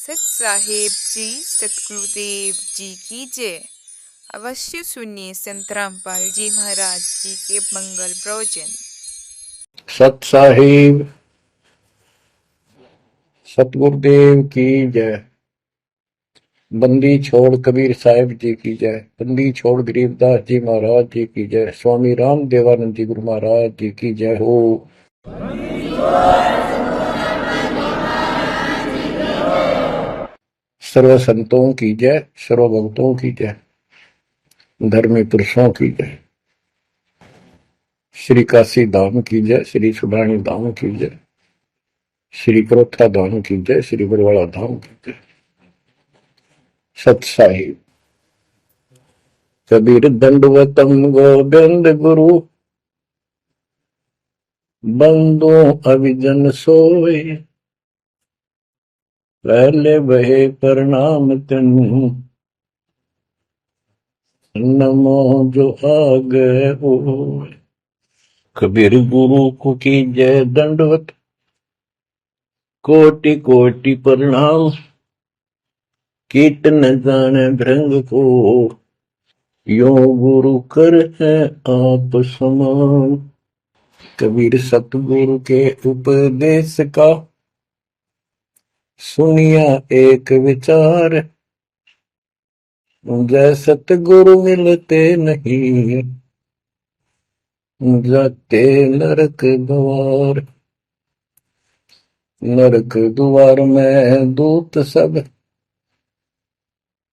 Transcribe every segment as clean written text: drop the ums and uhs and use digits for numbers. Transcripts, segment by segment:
सत साहेब जी सतगुरुदेव जी की जय। अवश्य सुनिए संत रामपाल जी महाराज जी के मंगल प्रवचन। सत साहिब सतगुरुदेव की जय। बंदी छोड़ कबीर साहिब जी की जय। बंदी छोड़ गरीबदास जी महाराज जी की जय। स्वामी राम देवानंद जी गुरु महाराज जी की जय हो। सर्व संतों की जय, सर्व भक्तों की जय, धर्मी पुरुषों की जय। श्री काशी धाम की जय, श्री सुडानी धाम की जय, श्री करोथा धाम की जय, श्री बरवाड़ा धाम की जय। सत साहिब कबीर दंडवतम गोविंद गुरु, बंदो अभिजन सोए, पहले बहे प्रणाम तनु, नमो जो आगे हो। कबीर गुरु को की जय दंडवत, कोटि कोटि प्रणाम, कीट न जाने भृंग को, यो गुरु कर है आप समान। कबीर सतगुरु के उपदेश का सुनिया एक विचार, जय सतगुरु मिलते नहीं, जाते नरक द्वार। नरक द्वार में दूत सब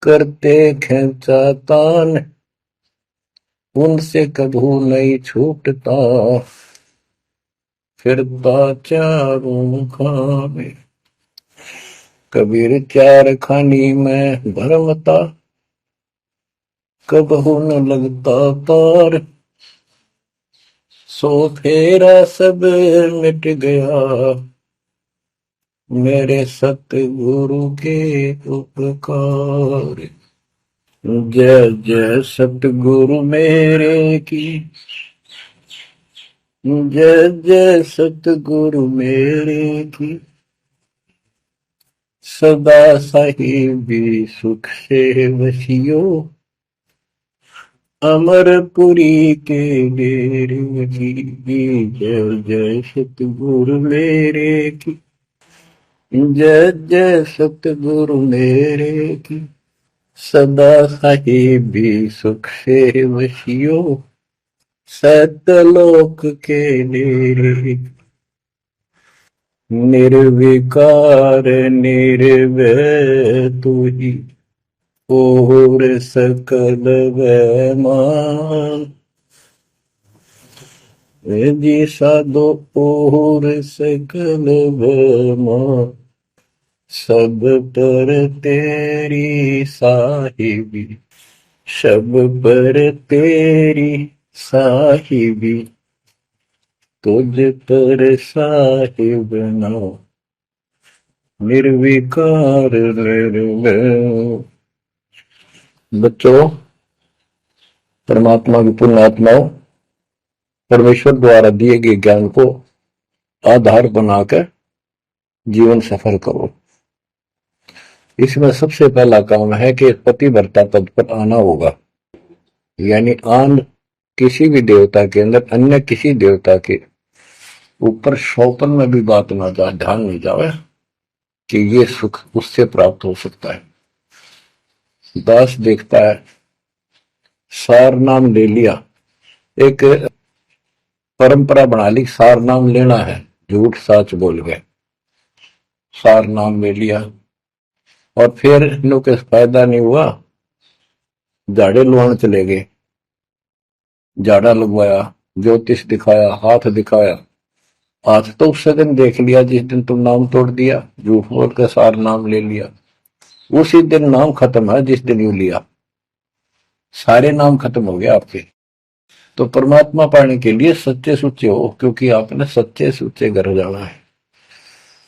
करते खेचा तान, उनसे कभू नहीं छूटता, फिरता चारों खाने। कबीर चार खानी में भरमता, कबहू न लगता तार। सो फेरा सब मिट गया, मेरे सतगुरु के उपकार। जय जय सतगुरु मेरे की, जय जय सतगुरु मेरे की। सदा साहिबी सुख से वसियो, अमरपुरी के डेरे की। जय जय सतगुरु मेरे की, जय जय सतगुरु मेरे की। सदा साहिबी सुख से वसियो, सतलोक के डेरे। निर्विकार निर्भय तू ही, और सकल वैमान। जी साधो और सकल वैमान, सब पर तेरी साहिबी, सब पर तेरी साहिबी। तुझ पर साहिब नाम, निर्विकार निर्भय। बच्चों, परमात्मा की पुण्य आत्माओं, परमेश्वर द्वारा दिए गए ज्ञान को आधार बनाकर जीवन सफल करो। इसमें सबसे पहला काम है कि पतिव्रता पद पर आना होगा, यानी आन किसी भी देवता के अंदर अन्य किसी देवता के ऊपर शौपन में भी बात ना जाए, ध्यान नहीं जाए कि ये सुख उससे प्राप्त हो सकता है। दास देखता है, सार नाम ले लिया, एक परंपरा बना ली, सार नाम लेना है, झूठ साच बोल गए, सार नाम ले लिया और फिर इनों के फायदा नहीं हुआ, झाड़े लुहान चले गए, झाड़ा लगवाया, ज्योतिष दिखाया, हाथ दिखाया। हाथ तो उस दिन देख लिया जिस दिन तुम नाम तोड़ दिया, झूठ बोल कर सार नाम ले लिया, उसी दिन नाम खत्म है जिस दिन यू लिया, सारे नाम खत्म हो गए आपके। तो परमात्मा पाने के लिए सच्चे सुच्चे हो, क्योंकि आपने सच्चे सुच्चे घर जाना है।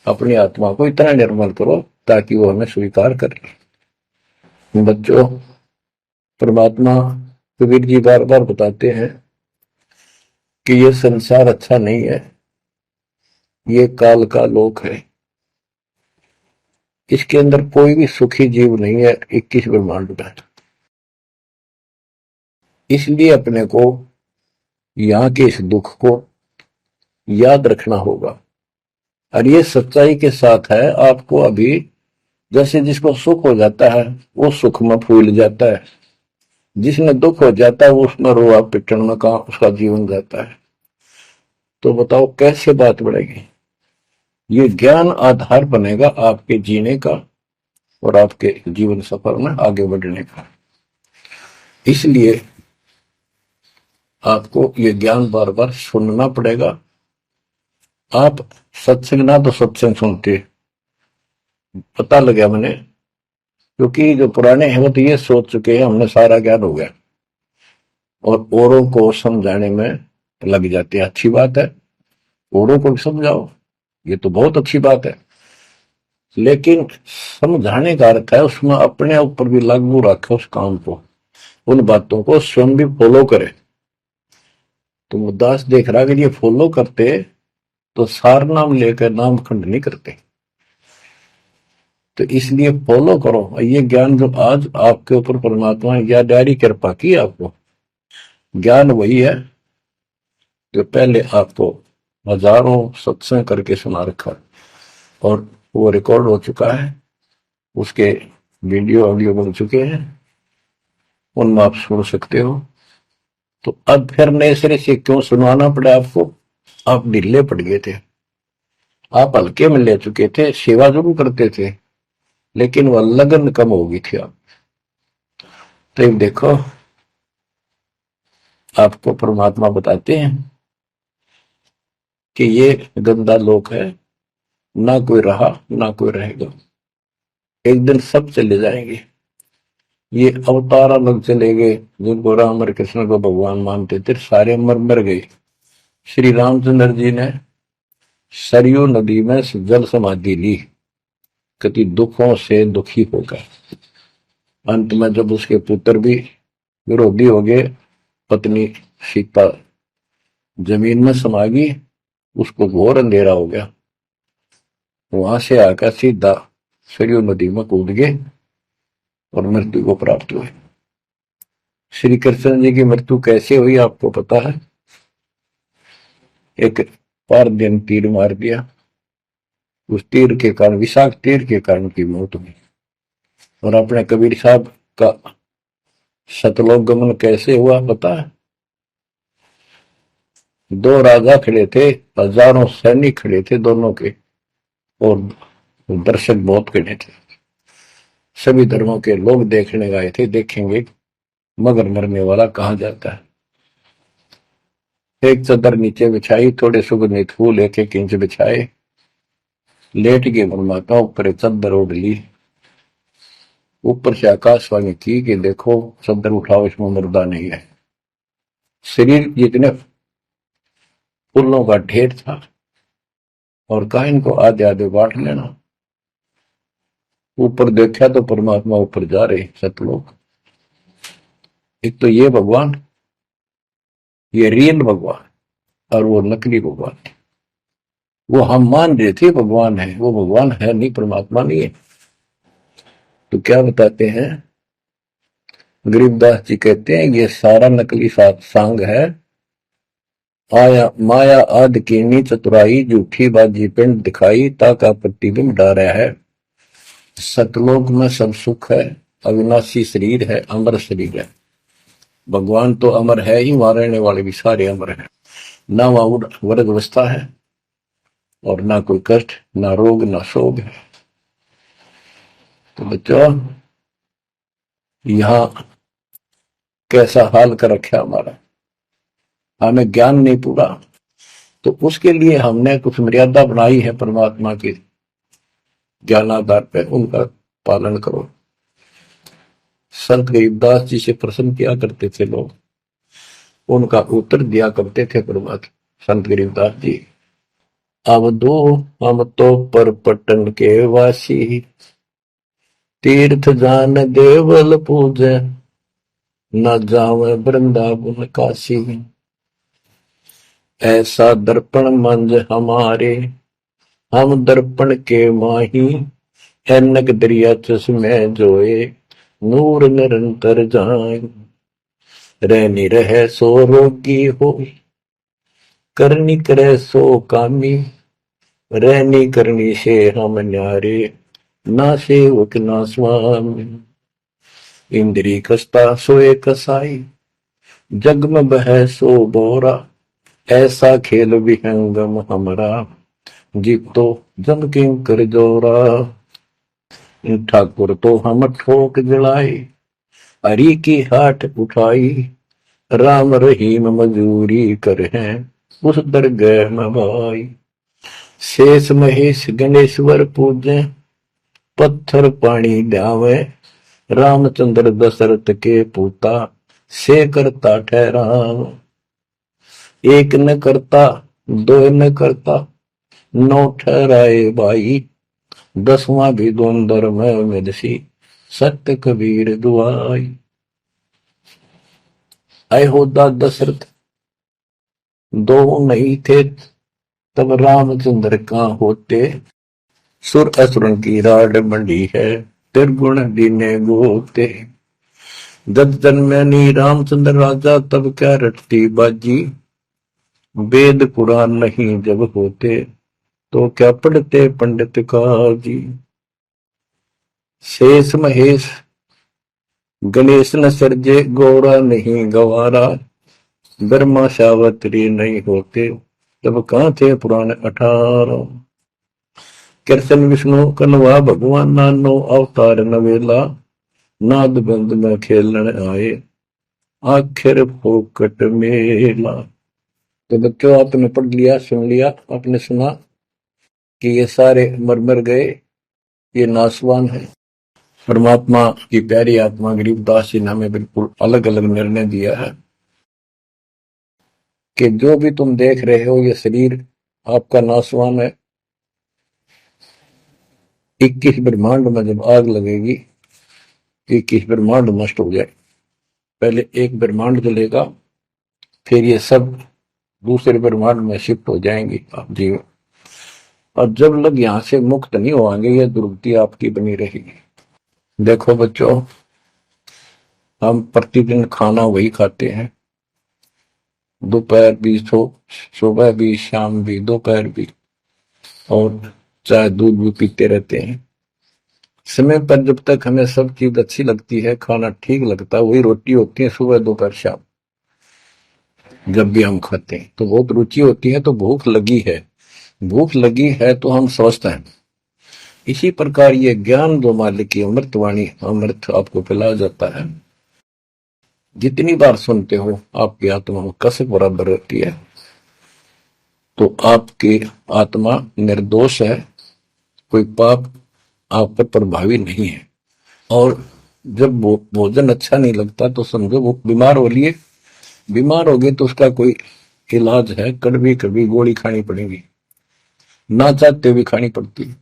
अपनी आत्मा को इतना निर्मल करो ताकि वो हमें स्वीकार करे। बच्चों, परमात्मा कबीर जी बार बार बताते हैं कि ये संसार अच्छा नहीं है, ये काल का लोक है, इसके अंदर कोई भी सुखी जीव नहीं है 21 ब्रह्मांड में। इसलिए अपने को यहाँ के इस दुख को याद रखना होगा। और ये सच्चाई के साथ है, आपको अभी जैसे जिसको सुख हो जाता है वो सुख में फूल जाता है, जिसने दुख हो जाता है वो उसमें रोआ पिटन में कहा उसका जीवन जाता है। तो बताओ कैसे बात बढ़ेगी। ये ज्ञान आधार बनेगा आपके जीने का और आपके जीवन सफर में आगे बढ़ने का। इसलिए आपको ये ज्ञान बार बार सुनना पड़ेगा। आप सत्संग ना तो सत्संग सुनते, पता लगा मैंने, क्योंकि जो पुराने हैं वो तो ये सोच चुके हैं हमने सारा ज्ञान हो गया और औरों को समझाने में लग जाते हैं। अच्छी बात है, औरों को भी समझाओ, ये तो बहुत अच्छी बात है, लेकिन समझाने का अर्थ है उसमें अपने ऊपर भी लागू रखे उस काम को, उन बातों को स्वयं भी फॉलो करे। तो मुद्दास देख रहा कि ये फॉलो करते तो सार नाम लेकर नाम खंड नहीं करते। तो इसलिए फॉलो करो ये ज्ञान जो आज आपके ऊपर परमात्मा ने या डायरी कृपा की आपको। ज्ञान वही है जो पहले आपको हजारों सत्संग करके सुना रखा और वो रिकॉर्ड हो चुका है, उसके वीडियो ऑडियो बन चुके हैं, उनमें आप सुन सकते हो। तो अब फिर नए सिरे से क्यों सुनवाना पड़ा आपको। आप ढीले पड़ गए थे, आप हल्के में ले चुके थे, सेवा जरूर करते थे लेकिन वह लगन कम हो गई थी आप। तो एक देखो आपको परमात्मा बताते हैं कि ये गंदा लोक है, ना कोई रहा ना कोई रहेगा, एक दिन सब चले जाएंगे। ये अवतार अलग चले गए, जिनको राम और कृष्ण को भगवान मानते थे सारे मर मर गए। श्री रामचंद्र जी ने सरयू नदी में जल समाधि ली, कति दुखों से दुखी होकर। अंत में जब उसके पुत्र भी विरोधी हो गए, पत्नी सीता जमीन में समा गई, उसको घोर अंधेरा हो गया, वहां से आकर सीधा सरयू नदी में कूद गए और मृत्यु को प्राप्त हुए। श्री कृष्ण जी की मृत्यु कैसे हुई आपको पता है। एक पार दिन तीर मार दिया, उस तीर के कारण, विषाक्त तीर के कारण की मौत हुई। और अपने कबीर साहब का सतलोक गमन कैसे हुआ पता है। दो राजा खड़े थे, हजारों सैनिक खड़े थे दोनों के, और दर्शक बहुत खड़े थे, सभी धर्मों के लोग देखने आए थे, देखेंगे मगर मरने वाला कहाँ जाता है। एक चादर नीचे बिछाई, थोड़े सुगंधित फूल एक एक इंच बिछाए, लेट के परमात्मा ऊपर चादर ओढ़ ली, ऊपर से आकाशवाणी की कि देखो चादर उठाओ, इसमें मुर्दा नहीं है। शरीर जितने फूलों का ढेर था और कहा इनको आधे आधे बांट लेना। ऊपर देखा तो परमात्मा ऊपर जा रहे सतलोक। एक तो ये भगवान, ये रियल भगवान, और वो नकली भगवान। वो हम मान रहे थे भगवान है, वो भगवान है नहीं, परमात्मा नहीं है। तो क्या बताते हैं गरीबदास जी, कहते हैं ये सारा नकली सांग है, आया माया आद कीनी चतुराई, झूठी बाजी पिंड दिखाई, ताका प्रतिबिंब डारा है। सतलोक में सब सुख है, अविनाशी शरीर है, अमर शरीर है। भगवान तो अमर है ही, वहां रहने वाले भी सारे अमर हैं। ना वहां वर्ग अवस्था है और ना कोई कष्ट, ना रोग, ना शोक है। तो बच्चों यहां कैसा हाल कर रखा हमारा, हमें ज्ञान नहीं पूरा, तो उसके लिए हमने कुछ मर्यादा बनाई है परमात्मा के ज्ञानाधार पे, उनका पालन करो। संत गरीबदास जी से प्रश्न किया करते थे लोग, उनका उत्तर दिया करते थे परमात्मा संत गरीबदास जी। अब दो हम तो पर पटन के वासी, तीर्थ जान देवल पूजे, न जावे वृंदावन काशी। ऐसा दर्पण मंज हमारे, हम दर्पण के माही, ऐनक दरिया चश्मे जोए, नूर निरंतर जाए। रहनी रहे सो रोगी हो, करनी करे सो कामी। रहनी करनी से हम न्यारे, ना सेवक ना स्वामी। इंद्री कसता सोए कसाई, जग में बह सो बोरा। ऐसा खेल विहंगम हमरा, जीत तो जम किंग कर जोरा। ठाकुर तो हम ठोक जड़ाई, हरि की हाट उठाई। राम रहीम मजूरी कर हैं, उस दरगह में भाई। शेष महेश गणेश्वर पूजे, पत्थर पानी ध्यावे। रामचंद्र दशरथ के पूता, से करता ठहराव। एक न करता, दो न करता, नौ ठहराए भाई। 10वां भी द्वंद्व में मेदसी, सत्य कबीर दुआई। आए होता दशरथ, दो नहीं थे तब रामचंद्र कहाँ होते। सुर असुरन की राड मंडी है, त्रिगुण दीने गोते। जब जन्मे नी रामचंद्र राजा, तब क्या रटती बाजी। वेद पुराण नहीं जब होते, तो क्या पढ़ते पंडित काजी। शेष महेश गणेश न सर्जे, गौरा नहीं गवारा। ब्रह्मा सावत्री नहीं होते, तब कहाँ थे पुराण 18। कृष्ण विष्णु कन्वा भगवान, नानो अवतार नवेला। नाद बंद में खेलन आए, आखिर फोकट मेला। तो बच्चों आपने पढ़ लिया, सुन लिया, आपने सुना कि ये सारे मर मर गए, ये नासवान है। परमात्मा की प्यारी आत्मा गरीबदास जी ने हमें बिल्कुल अलग अलग निर्णय दिया है कि जो भी तुम देख रहे हो ये शरीर आपका नासवान है। 21 ब्रह्मांड में जब आग लगेगी, 21 ब्रह्मांड नष्ट हो जाए। पहले एक ब्रह्मांड जलेगा, फिर ये सब दूसरे ब्रह्मांड में शिफ्ट हो जाएंगे आप जीव। और जब लोग यहां से मुक्त नहीं होंगे, ये दुर्गति आपकी बनी रहेगी। देखो बच्चों, हम प्रतिदिन खाना वही खाते हैं, दोपहर भी, सुबह भी, शाम भी, दोपहर भी, और चाय दूध भी पीते रहते हैं। समय पर जब तक हमें सब चीज अच्छी लगती है, खाना ठीक लगता है, वही रोटी होती है सुबह दोपहर शाम। जब भी हम खाते हैं तो बहुत रुचि होती है, तो भूख लगी है, भूख लगी है तो हम स्वस्थ हैं। इसी प्रकार ये ज्ञान जो मालिक की अमृतवाणी, अमृत आपको पिलाया जाता है, जितनी बार सुनते हो आपकी आत्मा में कसक बराबर रहती है। तो आपकी आत्मा निर्दोष है, कोई पाप आप पर प्रभावी नहीं है। और जब भोजन अच्छा नहीं लगता तो समझो वो बीमार हो लिए, बीमार हो गए तो उसका कोई इलाज है, कड़वी कड़वी गोली खानी पड़ेगी, ना चाहते हुए खानी पड़ती है।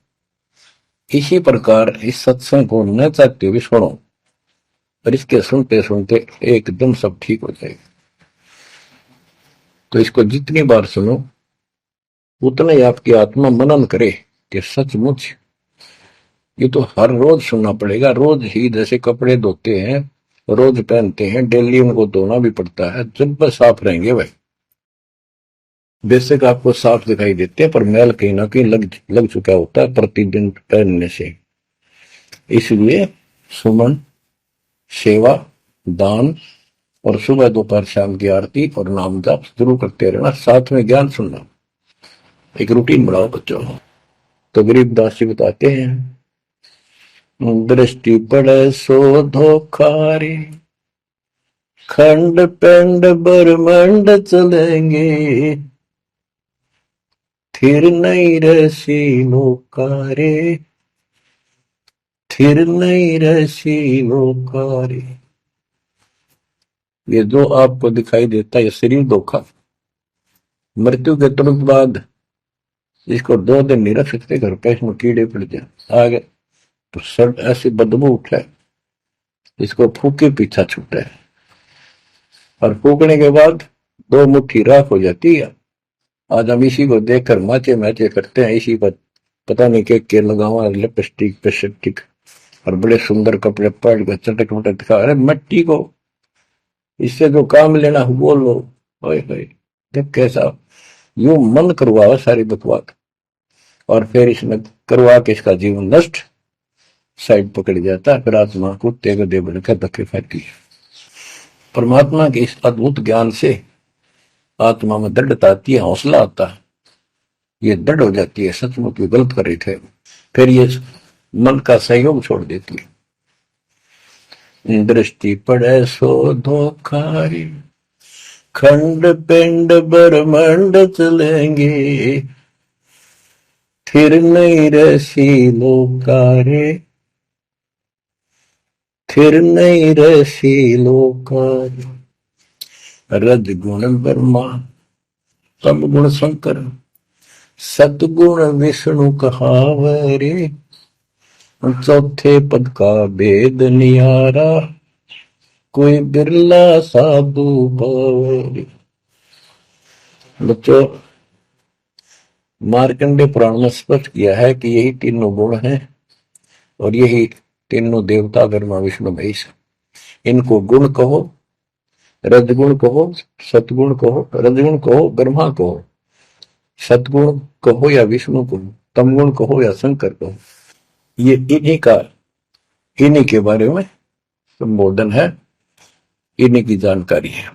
इसी प्रकार इस सत्संग को न चाहते हुए सुनो, और इसके सुनते सुनते एकदम सब ठीक हो जाएगा। तो इसको जितनी बार सुनो उतना ही आपकी आत्मा मनन करे कि सचमुच ये तो हर रोज सुनना पड़ेगा। रोज ही जैसे कपड़े धोते हैं, रोज पहनते हैं, डेली उनको धोना भी पड़ता है, जब बस साफ रहेंगे भाई। बेशक आपको साफ दिखाई देते हैं, पर मैल कहीं ना कहीं लग चुका होता है प्रतिदिन पहनने से। इसलिए सुमन, सेवा, दान और सुबह दोपहर शाम की आरती और नाम जाप जरूर करते रहना, साथ में ज्ञान सुनना, एक रूटीन बनाओ बच्चों। तो गरीबदास जी बताते हैं, दृष्टि पड़े सो धोखा रे, खंड पेंड ब्रह्मांड चलेंगे। थिर नहीं रसी लोकारे, थिर नहीं रसी लोकारे। ये जो आपको दिखाई देता है ये शरीर धोखा। मृत्यु के तुरंत बाद इसको 2 दिन नहीं रख सकते घर पे, इसमें कीड़े पड़ जाए आगे तो सर ऐसी बदबू उठे, इसको फूके पीछा छूटे, और फूकने के बाद 2 मुट्ठी राख हो जाती है। आज हम इसी को देखकर माचे माचे करते हैं, इसी पर पता नहीं के लगावा लिपस्टिक पेस्टिक और बड़े सुंदर कपड़े पहन कर चटक मटक दिखा, अरे मिट्टी को इससे जो काम लेना हो वो लो। ओए होए, देख कैसा यूं मन करवाओ सारी बकवास, और फिर इसमें करवा के इसका जीवन नष्ट साइड पकड़ जाता है, फिर आत्मा को तेग दे बढ़कर धक्के फेंकती है। परमात्मा के इस अद्भुत ज्ञान से आत्मा में दृढ़ता आती है, हौसला आता है, ये दृढ़ हो जाती है, सचमुच ये गलत कर रहे थे, फिर ये मन का सहयोग छोड़ देती है। दृष्टि पड़े सो धोखारी, खंड पिंड ब्रह्मांड चलेंगे, फिर नहीं रसी लोकारे, फिर नहीं रसी लोकारे। रज गुण ब्रह्मा तम गुण शंकर, सतगुण विष्णु कहावरे, चौथे पद का भेद नियारा, कोई बिरला साधु पावरे। बच्चों, मार्कंडे पुराण में स्पष्ट किया है कि यही तीनों गुण हैं और यही तीनों देवता ब्रह्मा विष्णु महेश, इनको गुण कहो, रजगुण कहो, सतगुण कहो, रजगुण कहो ब्रह्मा कहो, सतगुण कहो या विष्णु कहो, तमगुण कहो या शंकर कहो, ये इन्हीं के बारे में संबोधन है, इन्हीं की जानकारी है।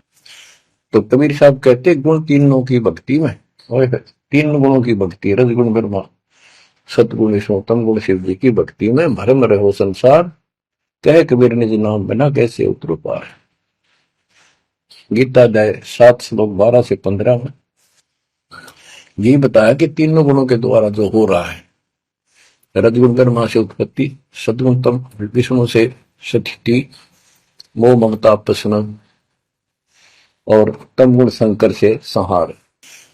तो कबीर साहब कहते गुण तीनों की भक्ति में, और तीन गुणों की भक्ति, रजगुण ब्रह्मा, सतगुण विष्णु, तमगुण शिव जी की भक्ति में भरम रहो संसार, कहे कबीर निज नाम बिना कैसे उतरो पार। गीता अध्याय 7 श्लोक 12 से 15 में यही बताया कि तीनों गुणों के द्वारा जो हो रहा है, रजगुण ब्रह्मा से उत्पत्ति, सदगुण तम विष्णु से स्थिति, मोह ममता प्रसन्न, और तमगुण शंकर से संहार,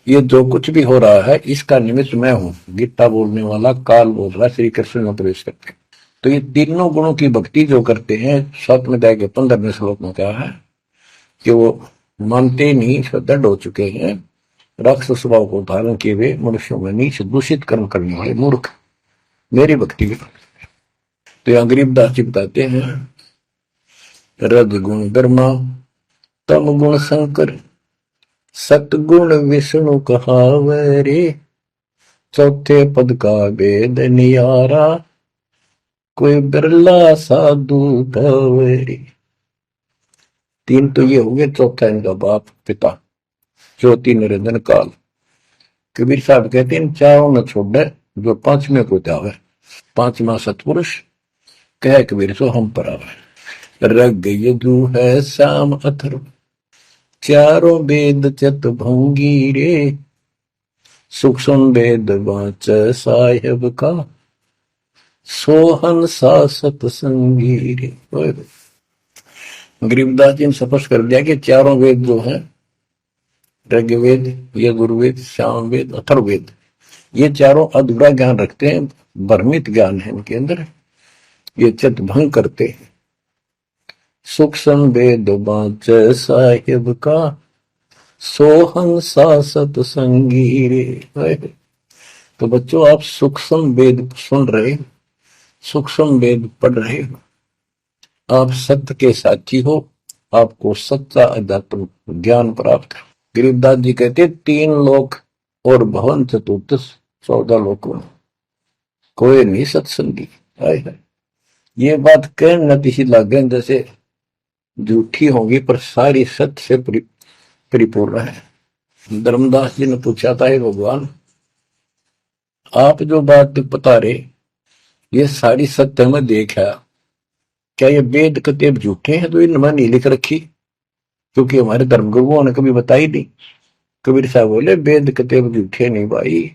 ये जो कुछ भी हो रहा है इसका निमित्त मैं हूं। गीता बोलने वाला काल बोल रहा, श्री कृष्ण में प्रवेश करते। तो ये तीनों गुणों की भक्ति जो करते हैं, 7वें अध्याय के 15वें श्लोक में कहा है कि वो मानते नहीं, दृढ़ हो चुके हैं, राक्षस स्वभाव को धारण किए हुए मनुष्यों में नीच दूषित कर्म करने वाले मूर्ख मेरी भक्ति में। तो यहाँ गरीबदास जी बताते हैं, रजगुण ब्रह्मा तम गुण शंकर, सतगुण विष्णु कहावरे, चौथे पद का भेद नियारा, कोई बिरला साधु भवरे। तीन तो ये हो गए, चौथा इनका बाप पिता ज्योति निरंजन काल। कबीर साहब कहते हैं चारों न छोड़े जो पांचवें को जावे, पांचवा सतपुरुष कह कबीर सो हम पर आवे। रग यदु है श्याम अथर्व, चारों वेद चत भंगी रे, सूक्ष्म वेद वाच साहेब का, सोहन सा सतसंगी रे। गरीबदास जी ने स्पष्ट कर दिया कि चारों वेद जो है, ऋग्वेद, यजुर्वेद, सामवेद, अथर्ववेद, ये चारों अधूरा ज्ञान रखते हैं, भ्रमित ज्ञान है इनके अंदर, ये चित भंग करते हैं। सूक्ष्म वेद बाच साहिब का, सोहन सा सतसंगी रे। तो बच्चों, आप सूक्ष्म वेद सुन रहे, सूक्ष्म वेद पढ़ रहे हो, आप सत्य के साथी हो, आपको सच्चा अध्यात्म ज्ञान प्राप्त है। गरीबदास जी कहते 3 लोक और भवन चतुर्थ 14 लोकों में कोई नहीं सत्संगी। ये बात कहने नतीशी लगे जैसे झूठी होगी, पर सारी सत्य से परिपूर्ण है। धर्मदास जी ने पूछा था, हे भगवान, आप जो बात बता रहे ये सारी सत्य में देखा, क्या ये वेद कतेब झूठे हैं तो इनमें नहीं लिख रखी? क्योंकि हमारे धर्मगुरुओं ने कभी बताई नहीं। कबीर साहब बोले वेद कतेब झूठे नहीं भाई,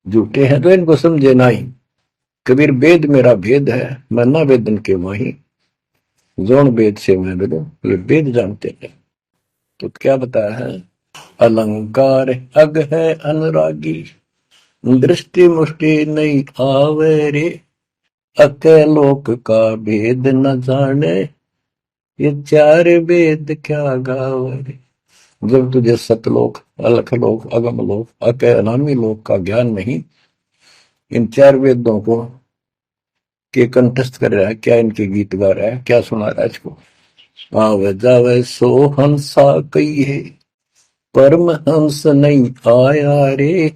झूठे हैं तो इनको समझे नहीं। कबीर वेद मेरा भेद है, मैं ना वेदन के माही, जोन वेद से मैं बोलो, वेद जानते हैं। तो क्या बताया है, अलंकार अग है अनुरागी, दृष्टि मुष्टि नहीं आवे रे, अके लोक का भेद न जाने, ये 4 वेद क्या गावे। जब तुझे सतलोक, अलख लोक, अगम लोक, अके अनामी लोक का ज्ञान नहीं, इन चार वेदों को के कंठस्थ कर रहा है, क्या इनके गीत गा रहा है, क्या सुना रहा है इसको। आवे जावे सो हंसा कही है, परमहंस नहीं आया रे,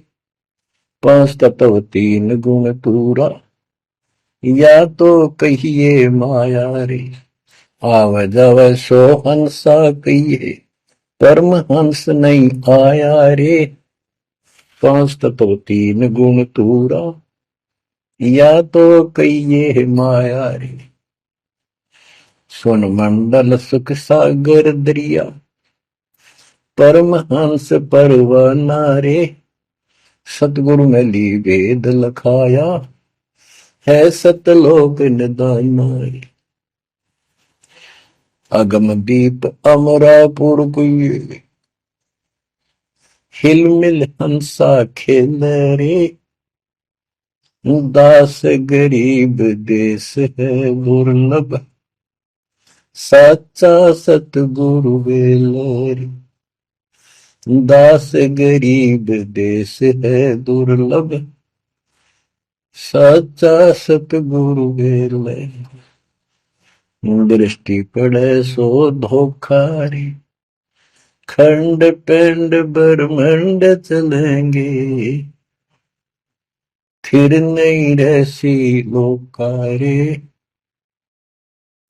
पांच तत्व तीन गुण पूरा, या तो कहिए माया रे। आवे जावे सो हंसा कही है, परमहंस नहीं आया रे, पांच तत्व तीन गुण पूरा, या तो कहिए माया रे। सुन मंडल सुख सागर दरिया, परमहंस परवाना रे, सतगुरु में ली वेद लखाया, है सतलोक निदाना रे। अगम दीप अमरापुर कुए, हिल मिल हंसा खेल रे, दास गरीब देश है दुर्लभ, साचा सतगुरु वेल रे। दास गरीब देश है दुर्लभ, साचा सतगुरु वेल रे। दृष्टि पड़े सो धोखा रे, खंड पिंड ब्रह्मंड चलेंगे, फिर नहीं रहसी लोकारे,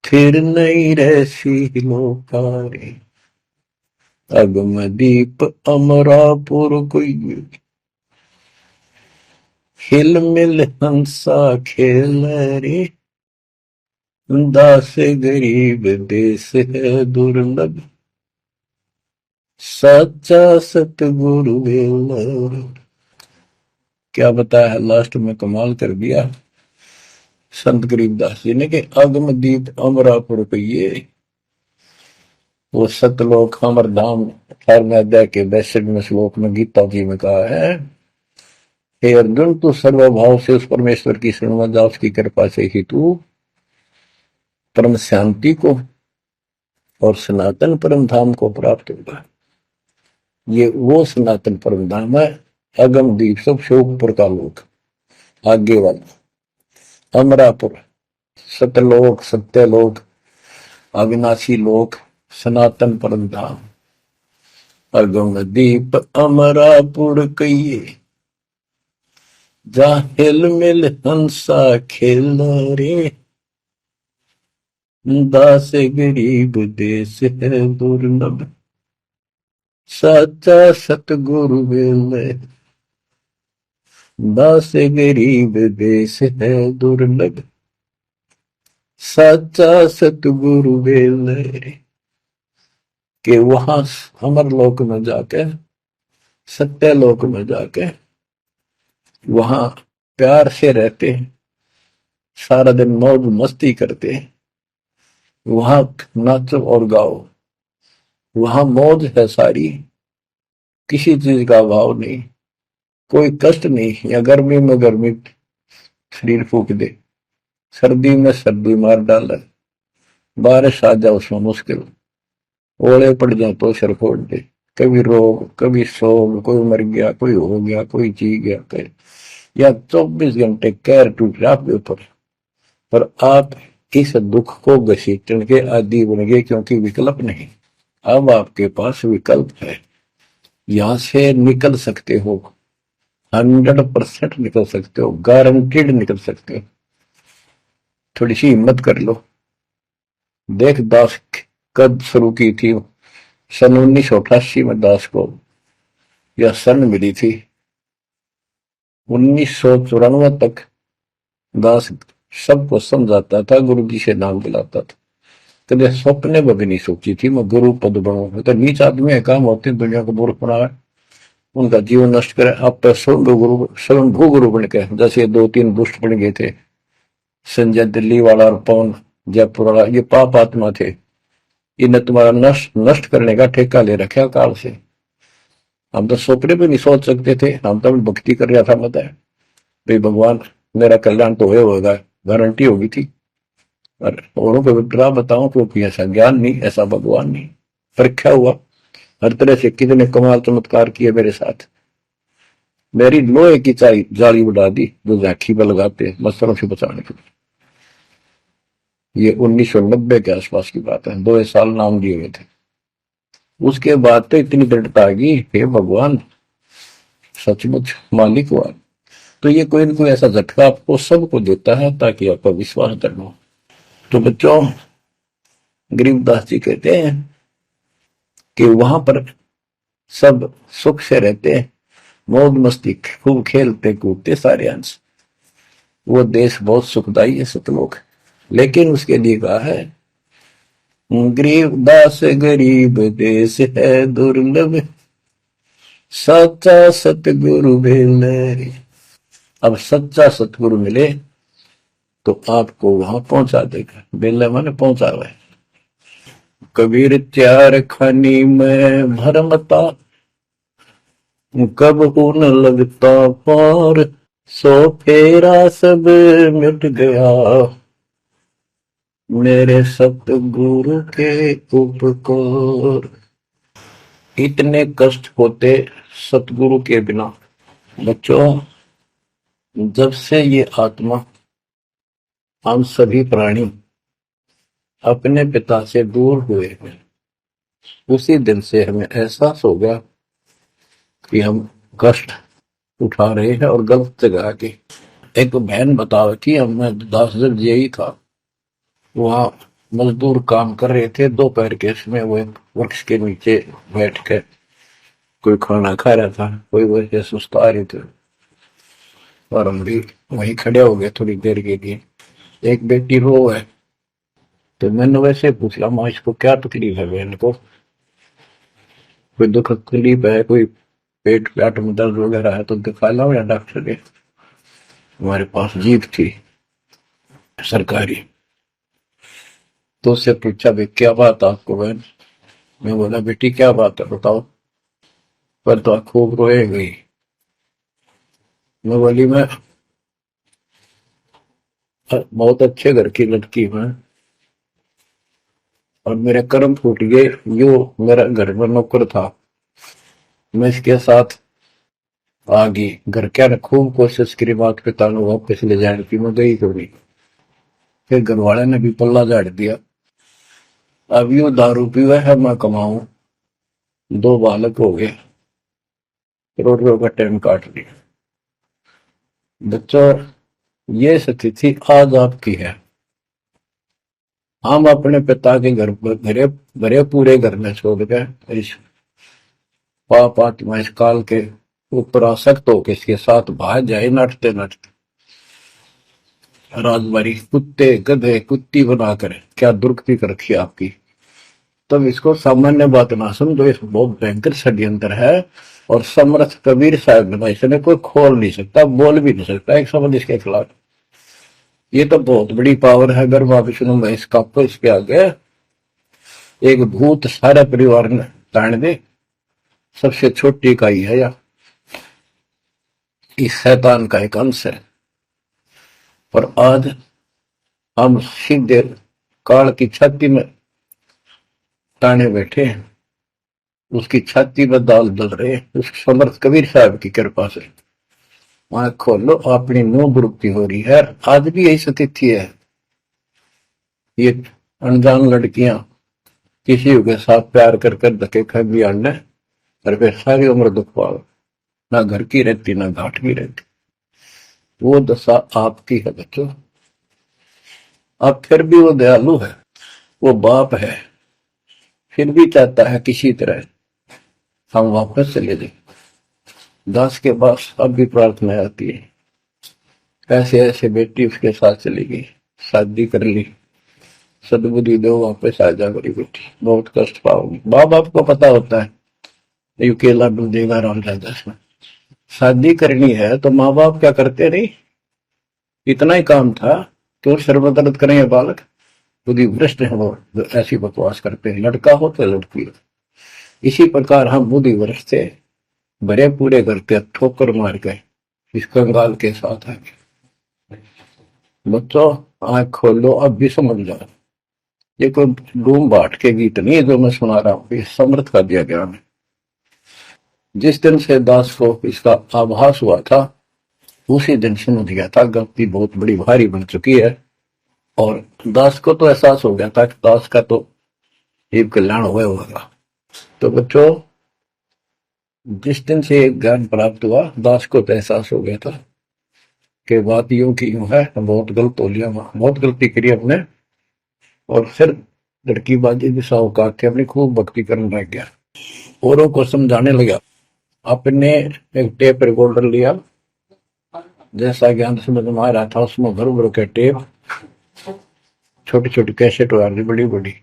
फिर नहीं रहसी लोकारे। अगम दीप अमरापुर कोई, हिल मिल हंसा खेल रे, दास गरीब देश है दुर्लभ, सच्चा सतगुरु वेल। क्या बताया है लास्ट में, कमाल कर दिया संत गरीबदास जी ने कि अगम दीप अमरापुर कहिए, वो सतलोक अमर धाम 18वें अध्याय के 62वें श्लोक में गीता जी में कहा है, हे अर्जुन तू सर्वभाव से उस परमेश्वर की शरण जा, उसकी कृपा से ही तू परम शांति को और सनातन परम धाम को प्राप्त होगा। ये वो सनातन परम धाम है, अगम दीप सब शोकपुर का लोक, आगे वाला अमरापुर, सतलोक सत्यलोक अविनाशी लोक, सनातन परम धाम। अगम दीप अमरापुर कहिए, जा हिल मिल हंसा खेल रे, दास गरीब देश है दुर्लभ, साचा सतगुरु वेल। दास गरीब देश है दुर्लभ, साचा सतगुरु वेल रे। कि वहां अमर लोक में जाके, सत्य लोक में जाके वहां प्यार से रहते हैं, सारा दिन मौज मस्ती करते हैं, वहां नाचो और गाओ, वहां मौज है सारी, किसी चीज का अभाव नहीं, कोई कष्ट नहीं। या गर्मी में गर्मी शरीर फूक दे, सर्दी में सर्दी मार डाले, बारिश आ जाए उसमें मुश्किल, ओले पड़ जाए तो सिर फोड़ दे, कभी रोग कभी शोक, कोई मर गया कोई हो गया कोई जी गया कोई, या 24 घंटे कैर टूट रहा आपके ऊपर, पर आप इस दुख को घसीटने के आदि बन गए, क्योंकि विकल्प नहीं। अब आपके पास विकल्प है, यहां से निकल सकते हो, 100% निकल सकते हो, गारंटीड निकल सकते हो। थोड़ी सी हिम्मत कर लो। देख दास कब शुरू की थी, सन 1988 में दास को यह सन मिली थी। 1994 तक दास सबको समझाता था, गुरु जी से नाम दिलाता था, कभी सपने में भी नहीं सोची थी मैं गुरु पद बनूंगा। तो नीच आदमी है, काम होते दुनिया को मूर्ख बनावे, उनका जीवन नष्ट करे, आप स्वयंभू गुरु बन के, जैसे 2-3 दुष्ट बन गए थे, संजय दिल्ली वाला और पवन जयपुर वाला, ये पाप आत्मा थे, इन्हें तुम्हारा नष्ट करने का ठेका ले रखा काल से। हम तो सपने भी नहीं सोच सकते थे, हम तो भक्ति कर रहा था, बताए भाई भगवान मेरा कल्याण तो होगा, गारंटी होगी थी। और औरों को विग्रह बताऊं, क्योंकि ऐसा ज्ञान नहीं, ऐसा भगवान नहीं, परीक्षा हुआ हर तरह से, कितने कमाल चमत्कार किए मेरे साथ। मेरी लोहे की जाली उड़ा दी जो झांकी पर लगाते हैं मच्छरों से बचाने के लिए। ये 1990 के आसपास की बात है, 2 साल नाम दिए हुए थे। उसके बाद तो इतनी दृढ़ता आ गई, हे भगवान सचमुच मालिक हुआ। तो ये कोई न कोई ऐसा झटका आपको सबको देता है ताकि आपका विश्वास दृढ़ हो। तो बच्चों, गरीबदास जी कहते हैं कि वहां पर सब सुख से रहते हैं, मौज मस्ती खूब खेलते कूदते सारे अंश। वो देश बहुत सुखदाई है सतलोक, लेकिन उसके लिए कहा है गरीबदास गरीब देश है दुर्लभ, सच्चा सतगुरु मिले। अब सच्चा सतगुरु मिले तो आपको वहां पहुंचा देगा। बेला माने पहुंचा हुआ है। कबीर त्यार खानी में भरमता, कब न लगता पार, सो फेरा सब मिट गया, मेरे सतगुरु के उपकार। इतने कष्ट होते सतगुरु के बिना। बच्चों, जब से ये आत्मा, हम सभी प्राणी अपने पिता से दूर हुए हैं, उसी दिन से हमें एहसास हो गया कि हम कष्ट उठा रहे हैं और गलत जगह के। एक बहन बताओ कि मैं 10 दिन यही था, वहां मजदूर काम कर रहे थे, दोपहर के समय वो एक वृक्ष के नीचे बैठ कर कोई खाना खा रहा था, कोई वैसे सुस्ता रहे थे और हम भी वहीं खड़े हो गए थोड़ी देर के लिए। एक बेटी रो है, तो मैंने वैसे पूछा माँ इसको क्या तकलीफ है, बहन को कोई दुख तकलीफ है, कोई पेट में दर्द वगैरह है तो दिखा लाओ या डॉक्टर के। हमारे पास जीप थी सरकारी, तो उससे पूछा भाई क्या बात आपको बहन। मैं बोला बेटी क्या बात है बताओ, पर तो खूब रोए गई। मैं बोली मैं बहुत अच्छे घर की लड़की हूं और मेरे कर्म फूट गए। यो मेरा घर में नौकर था, मैं इसके साथ आ गई। घर क्या ने खूब कोशिश करी माता पिता ने वापस ले जाने की, मैं गई थोड़ी। फिर घर वाले ने भी पल्ला झाड़ दिया। अब यू दारू पीवा है, मैं कमाऊं, 2 बालक हो गए, करोड़ों का टाइम काट लिया। बच्चों, ये स्थिति आज आपकी है। हम अपने पिता के घर पर घरे भरे पूरे घर में छोड़ के इस पाप आत्मा इस काल के ऊपर आसक्त होकर इसके साथ भाग जाए नटते नटते राजबारी कुत्ते गधे कुत्ती बनाकर, क्या दुर्गति कर रखी है आपकी। तब इसको सामान्य बात ना समझो, इस बहुत भयंकर षड्यंत्र है। और समर्थ कबीर साहब ने इसने कोई खोल नहीं सकता, बोल भी नहीं सकता एक शब्द इसके खिलाफ। ये तो बहुत बड़ी पावर है। अगर वहां विष्णु में इसका इसके आगे एक भूत सारे परिवार ने ताण दे, सबसे छोटी इकाई है या इस शैतान का एक अंश है। और आज हम सीधे काल की छाती में ताने बैठे हैं, उसकी छाती में दाल दल रहे हैं उस समर्थ कबीर साहब की कृपा से। आंख खोलो, अपनी नो दुरुक्ति हो रही है। आज भी यही स्थिति है। ये अनजान लड़कियां किसी के साथ प्यार कर कर धक्के खा भी आने और फिर सारी उम्र दुख पाओ, ना घर की रहती ना घाट की रहती। वो दशा आपकी है बच्चों। अब फिर भी वो दयालु है, वो बाप है, फिर भी चाहता है किसी तरह हम वापस चले जाए। दास के पास अब भी प्रार्थना आती है, ऐसे ऐसे बेटी उसके साथ चली गई, शादी कर ली, सदबुद्धि दो वापस आ जा मेरी बेटी, बहुत कष्ट पाओगी। माँ बाप को पता होता है ये केला डूब देगा राम राजा में। शादी करनी है तो माँ बाप क्या करते नहीं, इतना ही काम था कि वो सर्वदर्द करेंगे बालक, बुद्धि भ्रष्ट है वो ऐसी बकवास करते हैं, लड़का हो तो लड़की हो। इसी प्रकार हम बुद्धि भ्रष्ट थे, भरे पूरे करते ठोकर मार गए इस कंगाल के साथ आगे। बच्चों, आंख खोल लो, अब भी समझ जाओ। ये कोई डूम बाट के गीत नहीं है जो मैं सुना रहा हूँ, ये समर्थ का दिया ज्ञान है। जिस दिन से दास को इसका आभास हुआ था उसी दिन समझ गया था गलती बहुत बड़ी भारी बन चुकी है। और दास को तो एहसास हो गया था कि दास का तो ये कल्याण हुआ होगा। तो बच्चों, जिस दिन से ज्ञान प्राप्त हुआ दास को तो एहसास हो गया था कि बात यूं की यूं है, बहुत गलत हो लिया, बहुत गलती करी हमने। और फिर लड़की बाजी भी साहूकार के अपनी खूब भक्ति करने लग गया, औरों को समझाने लगा। अपने एक टेप रिकॉर्डर लिया, जैसा ज्ञान समझ में आ रहा था उसमें भर भर के टेप, छोटी छोटी कैसेट आ रही बड़ी बड़ी,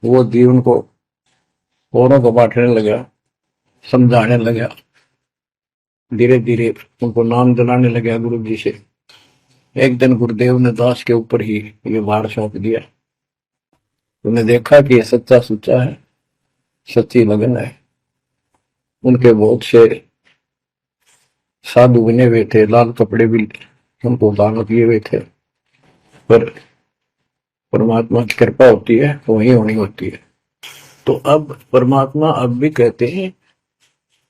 वो दी उनको, औरों को बांटने लगा, समझाने लगा। धीरे धीरे उनको नाम दिलाने लगा गुरु जी से। एक दिन गुरुदेव ने दास के ऊपर ही ये भार सौंप दिया। उन्हें देखा कि ये सच्चा सुच्चा है, सच्ची लगन है। उनके बहुत से साधु बने हुए थे, लाल कपड़े भी उनको दान दिए हुए थे, पर परमात्मा की कृपा होती है तो वही होनी होती है। तो अब परमात्मा अब भी कहते हैं,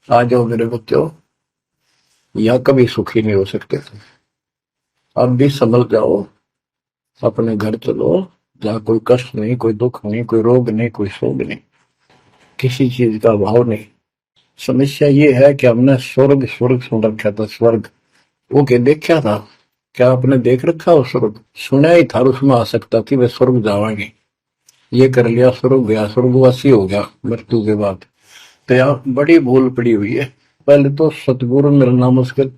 आ जाओ मेरे बच्चों, या कभी सुखी नहीं हो सकते थे, अब भी संभल जाओ, अपने घर चलो, जहाँ कोई कष्ट नहीं, कोई दुख नहीं, कोई रोग नहीं, कोई शोक नहीं, किसी चीज का अभाव नहीं। समस्या ये है कि हमने स्वर्ग स्वर्ग सुन रखा था, स्वर्ग वो के देखा था, क्या आपने देख रखा हो स्वर्ग? सुना ही था, उसमें आ सकता कि वे स्वर्ग जावाएंगे, ये कर लिया स्वर्ग गया, स्वर्गवासी हो गया मृत्यु के बाद। तो यहाँ बड़ी भूल पड़ी हुई है। पहले तो सतगुरु मिलना मुश्किल,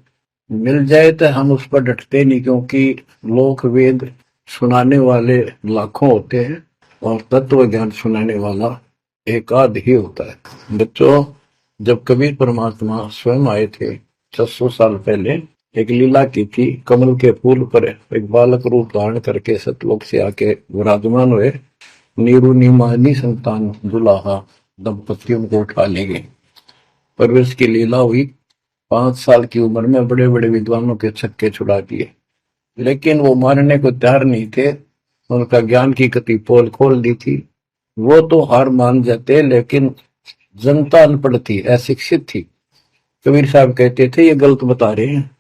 मिल जाए तो हम उस पर डटते नहीं, क्योंकि लोक वेद सुनाने वाले लाखों होते हैं और तत्व ज्ञान सुनाने वाला एक आध ही होता है। बच्चों, जब कबीर परमात्मा स्वयं आए थे 600 साल पहले, एक लीला की थी, कमल के फूल पर एक बालक रूप धारण करके सतलोक से आके विराजमान हुए। नीरू नीमानी संतान दुलाहा दंपतियों को उठा ले गए। परवेश की लीला हुई, 5 साल की उम्र में बड़े बड़े विद्वानों के छक्के छुड़ा दिए, लेकिन वो मारने को तैयार नहीं थे। उनका ज्ञान की गति पोल खोल दी थी, वो तो हार मान जाते, लेकिन जनता अनपढ़ थी, अशिक्षित थी। कबीर साहब कहते थे ये गलत बता रहे हैं,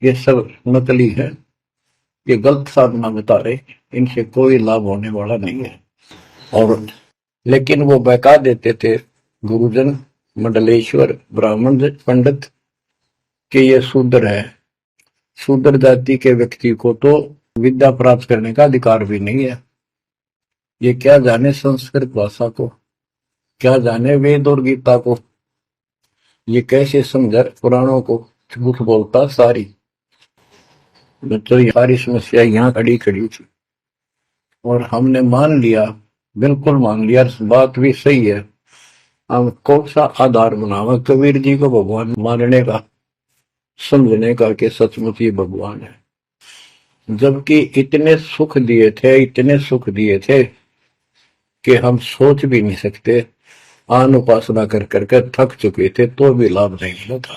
ये सब नकली है, ये गलत साधना बता रहे, इनसे कोई लाभ होने वाला नहीं है। और लेकिन वो बहका देते थे गुरुजन, मंडलेश्वर, ब्राह्मण, पंडित कि ये शूद्र है। शूद्र जाति के व्यक्ति को तो विद्या प्राप्त करने का अधिकार भी नहीं है। ये क्या जाने संस्कृत भाषा को, क्या जाने वेद और गीता को, ये कैसे समझे पुराणों को, झूठ बोलता सारी। बच्चों, ये सारी समस्या यहाँ खड़ी खड़ी थी और हमने मान लिया, बिल्कुल मान लिया, बात भी सही है। हम कौन सा आधार बनावा कबीर जी को भगवान मानने का, समझने का कि सचमुच ये भगवान है, जबकि इतने सुख दिए थे, इतने सुख दिए थे कि हम सोच भी नहीं सकते। आन उपासना कर करके थक चुके थे तो भी लाभ नहीं मिला था।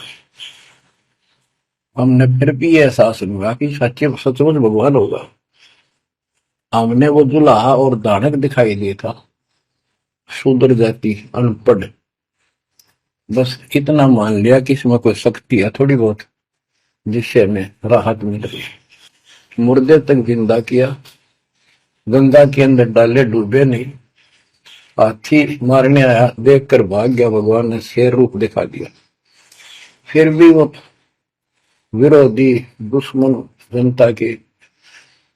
हमने फिर भी ये एहसास हुआ कि सच्चे सचमुच भगवान होगा। हमने वो दुल्हा और दानक दिखाई दिया था, शूद्र जाति, अनपढ़, बस इतना मान लिया कि इसमें कोई शक्ति है थोड़ी बहुत, जिससे हमें राहत मिल रही। मुर्दे तक जिंदा किया, गंगा के अंदर डाले, डूबे नहीं। हाथी मारने आया, देखकर भाग गया, भगवान ने शेर रूप दिखा दिया। फिर भी वो विरोधी, दुश्मन, जनता के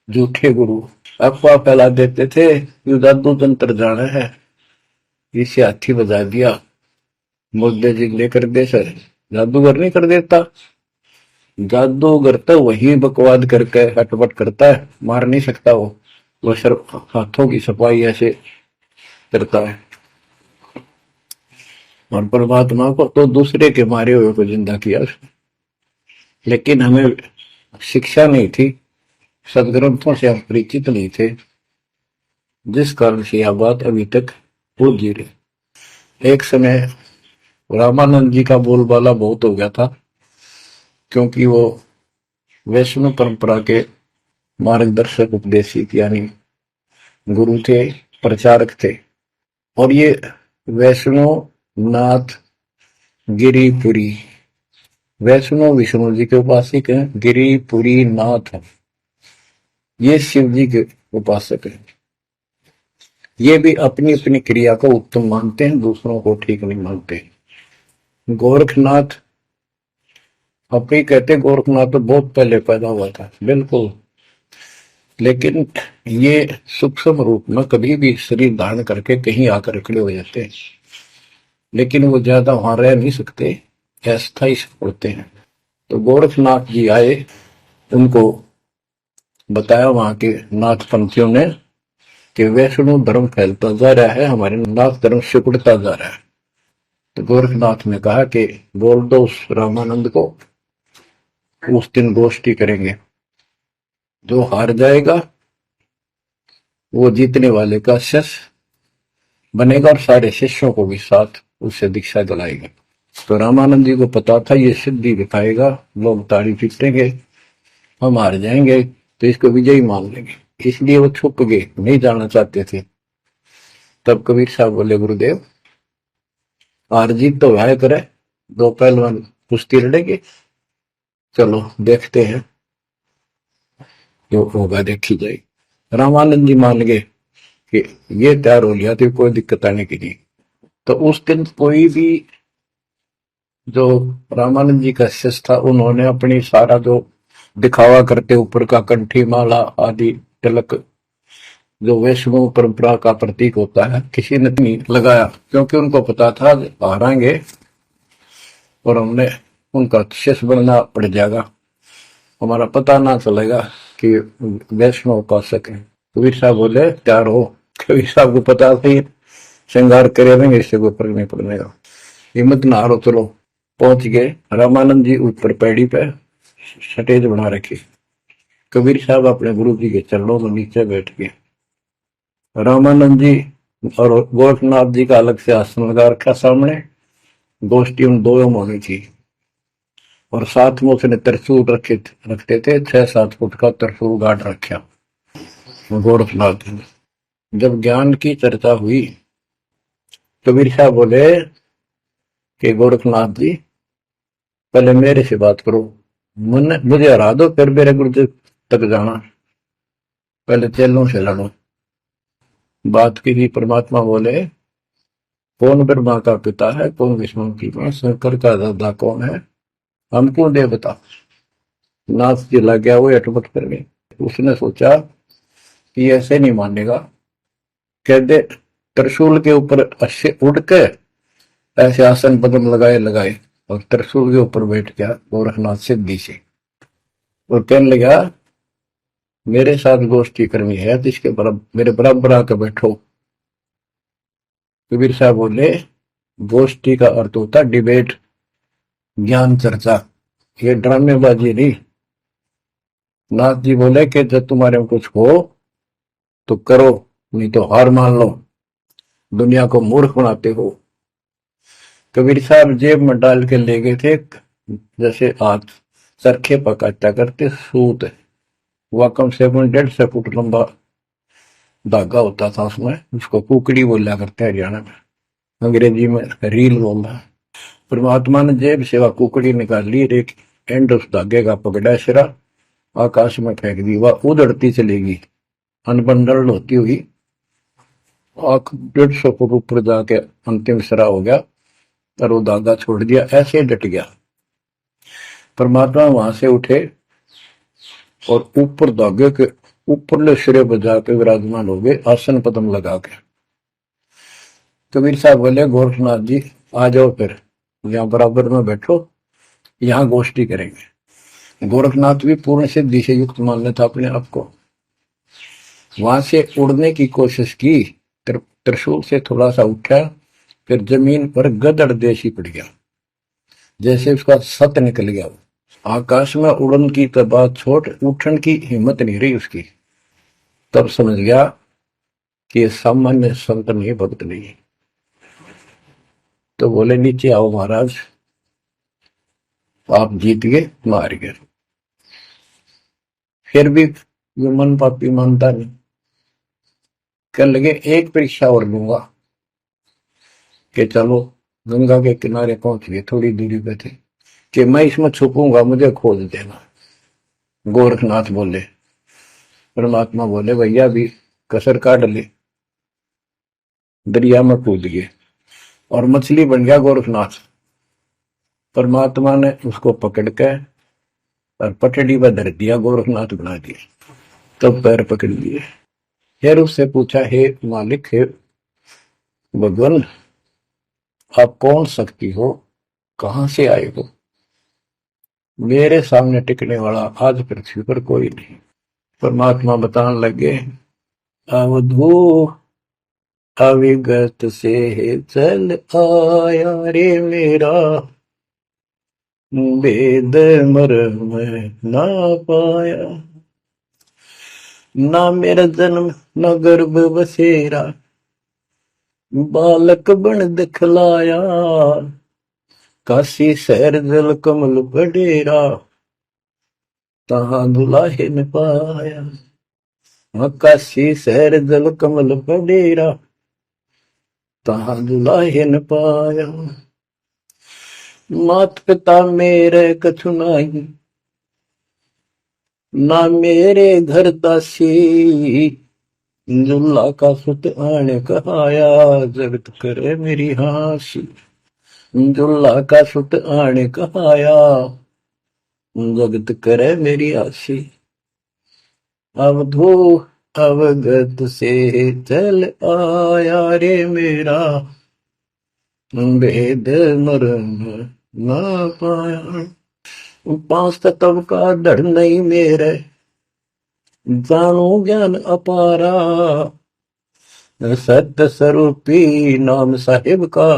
झूठे गुरु अफवाह फैला देते थे, यू जादू तंत्र जाना है, इसे हाथी बजा दिया, मुद्दे जिले कर दे। सर जादूगर नहीं कर देता, जादूगर तो वही बकवाद करके हटपट करता है, मार नहीं सकता वो सिर्फ हाथों की सफाई ऐसे करता है। और परमात्मा को तो दूसरे के मारे हुए को जिंदा किया उसने। लेकिन हमें शिक्षा नहीं थी, सदग्रंथों से हम परिचित नहीं थे, जिस कारण से यह बात अभी तक उलझी रही। एक समय रामानंद जी का बोलबाला बहुत हो गया था, क्योंकि वो वैष्णव परंपरा के मार्गदर्शक, उपदेशित यानी गुरु थे, प्रचारक थे। और ये वैष्णव नाथ गिरिपुरी। वैष्णो विष्णु जी के उपासक हैं, गिरिपुरी नाथ है, ये शिव जी के उपासक हैं। ये भी अपनी अपनी क्रिया को उत्तम मानते हैं, दूसरों को ठीक नहीं मानते। गोरखनाथ अपनी कहते, गोरखनाथ तो बहुत पहले पैदा हुआ था, बिल्कुल, लेकिन ये सूक्ष्म रूप में कभी भी शरीर धारण करके कहीं आकर खड़े हो जाते हैं, लेकिन वो ज्यादा वहां रह नहीं सकते, अस्थायी पड़ते हैं। तो गोरखनाथ जी आए, उनको बताया वहां के नाथ पंथियों ने कि वैष्णो धर्म फैलता जा रहा है, हमारे नाथ धर्म सिकुड़ता जा रहा है। तो गोरखनाथ ने कहा कि बोल दो उस रामानंद को, उस दिन गोष्ठी करेंगे, जो हार जाएगा वो जीतने वाले का शिष्य बनेगा और सारे शिष्यों को भी साथ उससे दीक्षा दिलाएगा। तो रामानंद जी को पता था ये सिद्धि दिखाएगा, लोग ताड़ी पीटेंगे, हम हार जाएंगे, तो इसको विजयी मान लेंगे, इसलिए वो छुप गए, नहीं जाना चाहते थे। तब कबीर साहब बोले, गुरुदेव हार जीत तो है करे, दो पहलवान कुश्ती लड़ेंगे, चलो देखते हैं, जो होगा देखी जाएगी। रामानंद जी मान गए कि ये तैयार हो लिया, तो कोई दिक्कत आने की नहीं। तो उस दिन कोई भी जो रामानंद जी का शिष्य था, उन्होंने अपनी सारा जो दिखावा करते ऊपर का कंठी माला आदि तिलक, जो वैष्णव परंपरा का प्रतीक होता है, किसी ने नहीं लगाया, क्योंकि उनको पता था हारेंगे और हमने उनका शिष्य बनना पड़ जाएगा, हमारा पता ना चलेगा कि वैष्णव उपासक है। कबीर साहब बोले तैयार हो। कबीर साहब को पता था श्रृंगार करे देंगे, इससे कोई फर्क नहीं पड़ने का, हिम्मत ना हारो, चलो। पहुंच गए, रामानंद जी ऊपर पैड़ी पे स्टेज बना रखी, कबीर साहब अपने गुरु जी के चरणों में नीचे बैठ गए। रामानंद जी और गोरखनाथ जी का अलग से आसन लगा रखा सामने, गोष्ठी उन दो में होनी थी, और साथ में उसने त्रिशूल रखते थे, 6-7 फुट का त्रिशूल गाड़ रखा गोरखनाथ जी। जब ज्ञान की चर्चा हुई, कबीर साहब बोले कि गोरखनाथ जी पहले मेरे से बात करो, मुझे हरा दो, फिर मेरे गुरुदेव तक जाना, पहले चेलों से लड़ो। बात की थी, परमात्मा बोले कौन ब्रह्मा का पिता है, कौन विष्णु की मां, शंकर का दादा कौन है, हमको दे बता। नाथ जी लग गया, वो अटपट कर गए। उसने सोचा कि ऐसे नहीं मानेगा, कह दे त्रिशूल के ऊपर अच्छे उड़ के ऐसे आसन पद्म लगाए लगाए, और त्रिशूल के ऊपर बैठ गया गोरखनाथ सिद्धि से, और कहने लगा मेरे साथ गोष्ठी करनी है तो इसके मेरे बराबर आकर बैठो। कबीर साहब बोले गोष्ठी का अर्थ होता डिबेट, ज्ञान चर्चा, ये ड्रामेबाजी नहीं। नाथ जी बोले कि जब तुम्हारे में कुछ हो तो करो, नहीं तो हार मान लो, दुनिया को मूर्ख बनाते हो। कबीर साहब जेब में डाल के ले गए थे, जैसे हाथ चरखे पकाता करते सूत, वह कम से कम 1.5 फुट लंबा धागा होता था उसमें, उसको कुकड़ी बोला करते हैं हरियाणा में, अंग्रेजी में रील बोलना। परमात्मा ने जेब से वह कुकड़ी निकाल ली, एक एंड उस धागे का पकड़ा, सिरा आकाश में फेंक दी, वह उधड़ती चलेगी अनबंडल होती हुई, 150 फुट ऊपर जाके अंतिम सिरा हो गया, और वो धागा छोड़ दिया, ऐसे डट गया। परमात्मा वहां से उठे और ऊपर धागे के ऊपरले सिरे पर जाके विराजमान हो गए, आसन पद्म लगा के। कबीर साहब बोले गोरखनाथ जी आ जाओ, फिर यहाँ बराबर में बैठो, यहाँ गोष्ठी करेंगे। गोरखनाथ भी पूर्ण सिद्धि से युक्त मान लेता अपने आप को, वहां से उड़ने की कोशिश की, त्रिशूल से थोड़ा सा उठा, फिर जमीन पर गदड़ देशी पड़ गया, जैसे उसका सत निकल गया। आकाश में उड़न की तो बात छोड़, उठन की हिम्मत नहीं रही उसकी। तब समझ गया कि ये सामान्य संत नहीं, भक्त नहीं। तो बोले नीचे आओ महाराज, आप जीत गए, मार गए। फिर भी ये मन पापी मानता नहीं, कर लगे एक परीक्षा और लूंगा, कि चलो गंगा के किनारे पहुंच गए, थोड़ी दूरी पे थे कि मैं इसमें छुपूंगा, मुझे खोज देना। गोरखनाथ बोले। परमात्मा बोले भैया भी कसर काट ले। दरिया में कूद गए और मछली बन गया गोरखनाथ। परमात्मा ने उसको पकड़ के और पटड़ी पर धर दिया, गोरखनाथ बना दिया। तब पैर पकड़ लिए। फिर उससे पूछा, हे मालिक, हे भगवान, आप कौन शक्ति हो, कहां से आए हो? मेरे सामने टिकने वाला आज पृथ्वी पर कोई नहीं। परमात्मा बताने लगे, अवधू अविगत से चल आया रे मेरा, वेद मर्म ना पाया। ना मेरा जन्म न गर्भ बसेरा, बालक बन दिखलाया। काशी शहर जल कमल बडेरा, तहां दुलाहे न पाया। काशी शहर जल कमल बडेरा, तहां दुलाहे न पाया। मात पिता मेरे कछु नाही, ना मेरे घर दासी। दुल्ला का सुत आण कहाया, जगत करे मेरी हासी। दुल्ला का सुत आण कहाया, जगत करे मेरी हासी। अवधू अवगत से चल आया रे मेरा, वेद मर्म ना पाया। पांच तत्व का धड़ नहीं मेरे, जानू ज्ञान अपारा। सत्य स्वरूपी नाम साहिब का,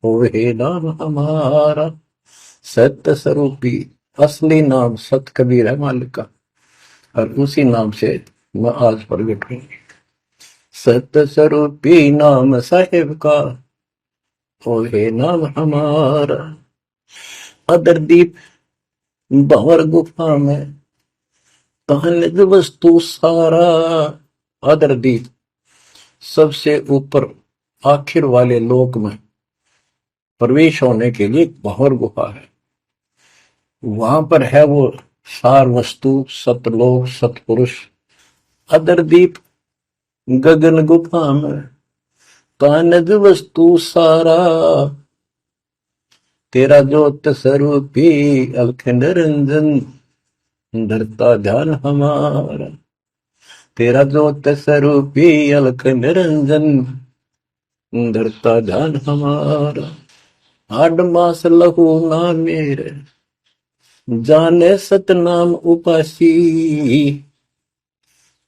होवे नाम हमारा। सत्य स्वरूपी असली नाम सत कबीर है मालिक का, और उसी नाम से मैं आज प्रगट हूं। सत्य स्वरूपी नाम साहिब का, होवे नाम हमारा। अदरदीप भंवर गुफा में निज वस्तु सारा। अदरदीप सबसे ऊपर आखिर वाले लोक में प्रवेश होने के लिए भंवर गुफा है। वहां पर है वो सार वस्तु, सतलोक, सतपुरुष। अदरदीप गगन गुफा में निज वस्तु सारा। तेरा ज्योत स्वरूपी अलख निरंजन, धरता ध्यान हमारा। तेरा ज्योत स्वरूपी अलख निरंजन, धरता ध्यान हमारा। हाड मास लहू ना मेरे, जाने सतनाम उपासी।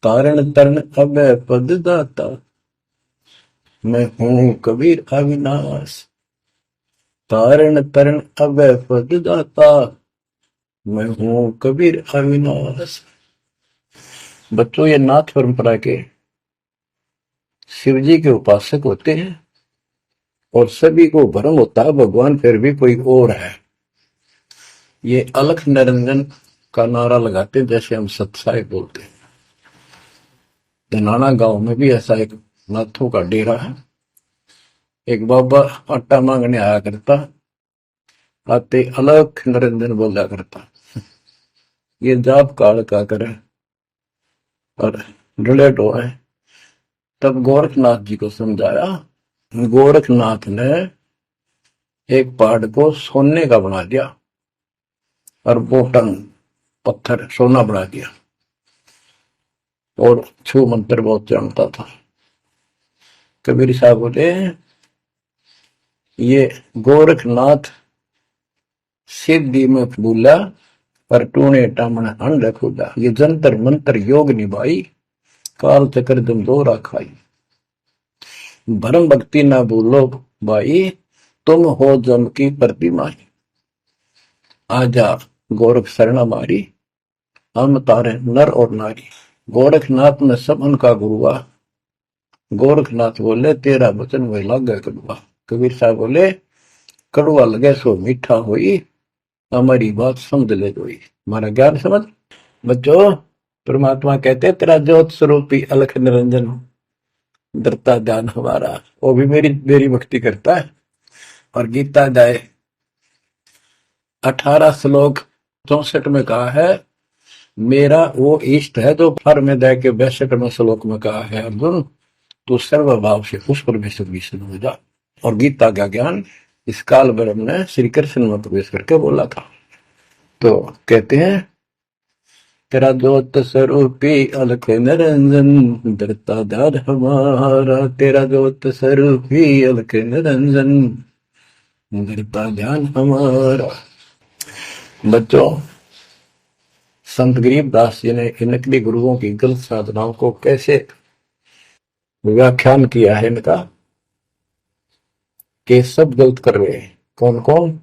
तारण तरण अभय पद दाता, मैं हूं कबीर अविनाश। तारण तरण अभय पद दाता, मैं हूं कबीर अविनाश। बच्चों, ये नाथ परंपरा के शिव जी के उपासक होते हैं और सभी को भ्रम होता है भगवान फिर भी कोई और है। ये अलख निरंजन का नारा लगाते हैं, जैसे हम सत्साई बोलते हैं। धनाना गांव में भी ऐसा एक नाथों का डेरा है। एक बाबा आटा मांगने आया करता, आते अलख निरंजन बोला करता। ये जाप काल का करे और रिलेट हो है। तब गोरखनाथ जी को समझाया। गोरखनाथ ने एक पहाड़ को सोने का बना दिया और बोटन पत्थर सोना बना दिया, और छू मंत्र बहुत जानता था। कबीर साहब बोले, ये गोरखनाथ सिद्धि में भूला, पर टूने टामण अंड खुदा। ये जंतर मंत्र योग निभाई, काल चक्र दम दो खाई। भरम भक्ति ना भूलो भाई, तुम हो जम की प्रतिमा। आजा गोरख शरण मारी, हम तारे नर और नारी। गोरखनाथ ने सब उनका गुरुआ। गोरखनाथ बोले, तेरा वचन वही लागे कड़ुआ। कबीर साहब बोले, कड़ुआ लगे सो मीठा होई, हमारी बात समझ ले जोई। हमारा ज्ञान समझ। बच्चों, परमात्मा कहते, तेरा ज्योत स्वरूपी अलख निरंजन, धरता ध्यान हमारा। वो भी मेरी भक्ति करता है। और गीता अध्याय 18 श्लोक 64 में कहा है, मेरा वो इष्ट है जो फर में दे के 62वें श्लोक में कहा है, अर्जुन तू सर्वभाव से उस परमेश्वर की शरण हो जा। और गीता का ज्ञान इस काल ब्रह्म ने श्री कृष्ण में प्रवेश करके बोला था। तो कहते हैं, तेरा ज्योत स्वरूपी अलख निरंजन डरता डर हमारा, तेरा ज्योत स्वरूपी अलख निरंजन डरता ध्यान हमारा। बच्चों, संत गरीबदास जी ने इन नकली गुरुओं की गलत साधनाओं को कैसे व्याख्यान किया है इनका, कि सब गलत कर रहे हैं। कौन कौन?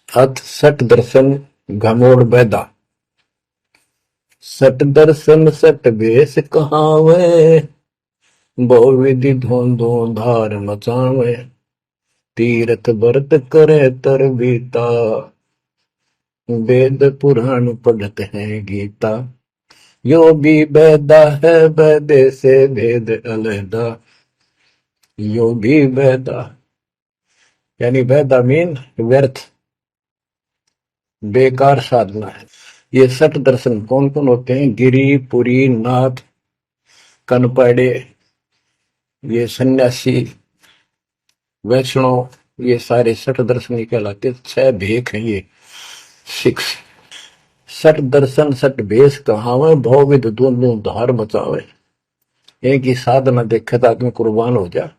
अथ सट दर्शन घमोड़ बैदा, सट दर्शन सट बेस कहावे, बहु विधि धोंधो धार मचावे, तीरथ व्रत करे तर बीता, वेद पुराण पढ़ते हैं गीता, यो भी बैदा है बैदे से भेद अलहदा, यो भी बैदा यानी बैदा मीन व्यर्थ, बेकार साधना है। ये सठ दर्शन कौन कौन होते हैं? गिरी, पुरी, नाथ, कनपड़े, ये सन्यासी, वैष्णव, ये सारे सठ दर्शन कहलाते। 6 भेख हैं ये, 6। सठ दर्शन सठ भेष कहावे, भवविद दोनों धार मचावे। एक ही साधना देखे तो आदमी कुर्बान हो जा।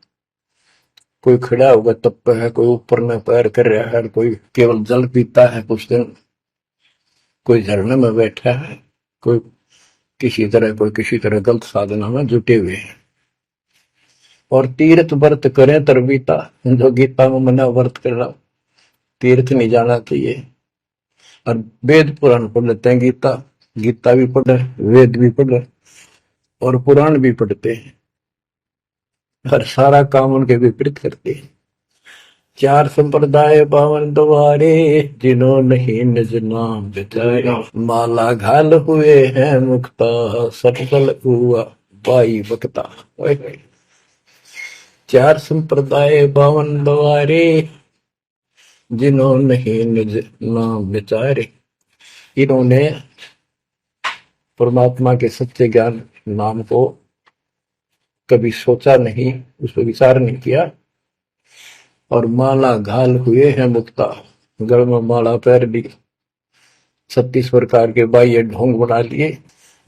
कोई खड़ा होगा तप है, कोई ऊपर में पैर कर रहा है, कोई केवल जल पीता है कुछ दिन, कोई झरने में बैठा है, कोई किसी तरह गलत साधना में जुटे हुए हैं। और तीर्थ व्रत करें तरबीता, जो गीता में मना व्रत कर रहा, तीर्थ नहीं जाना चाहिए। और वेद पुराण पढ़ लेते हैं, गीता भी पढ़ रहे, वेद भी पढ़ रहे और पुराण भी पढ़ते हैं, हर सारा काम उनके विपरीत करते हैं। 4 संप्रदाय पावन द्वारे, जिन्हों नहीं निज नाम बिचारे, माला घाल हुए हैं मुक्ता, सफल हुआ बाई बकता। 4 संप्रदाय पावन द्वारे, जिन्हों नहीं निज नाम विचारे। इन्होंने परमात्मा के सच्चे ज्ञान नाम को कभी सोचा नहीं, उस पर विचार नहीं किया। और माला घाल हुए हैं मुक्ता, गल में माला पैर ली, 36 प्रकार के बाह्य ढोंग बना लिए।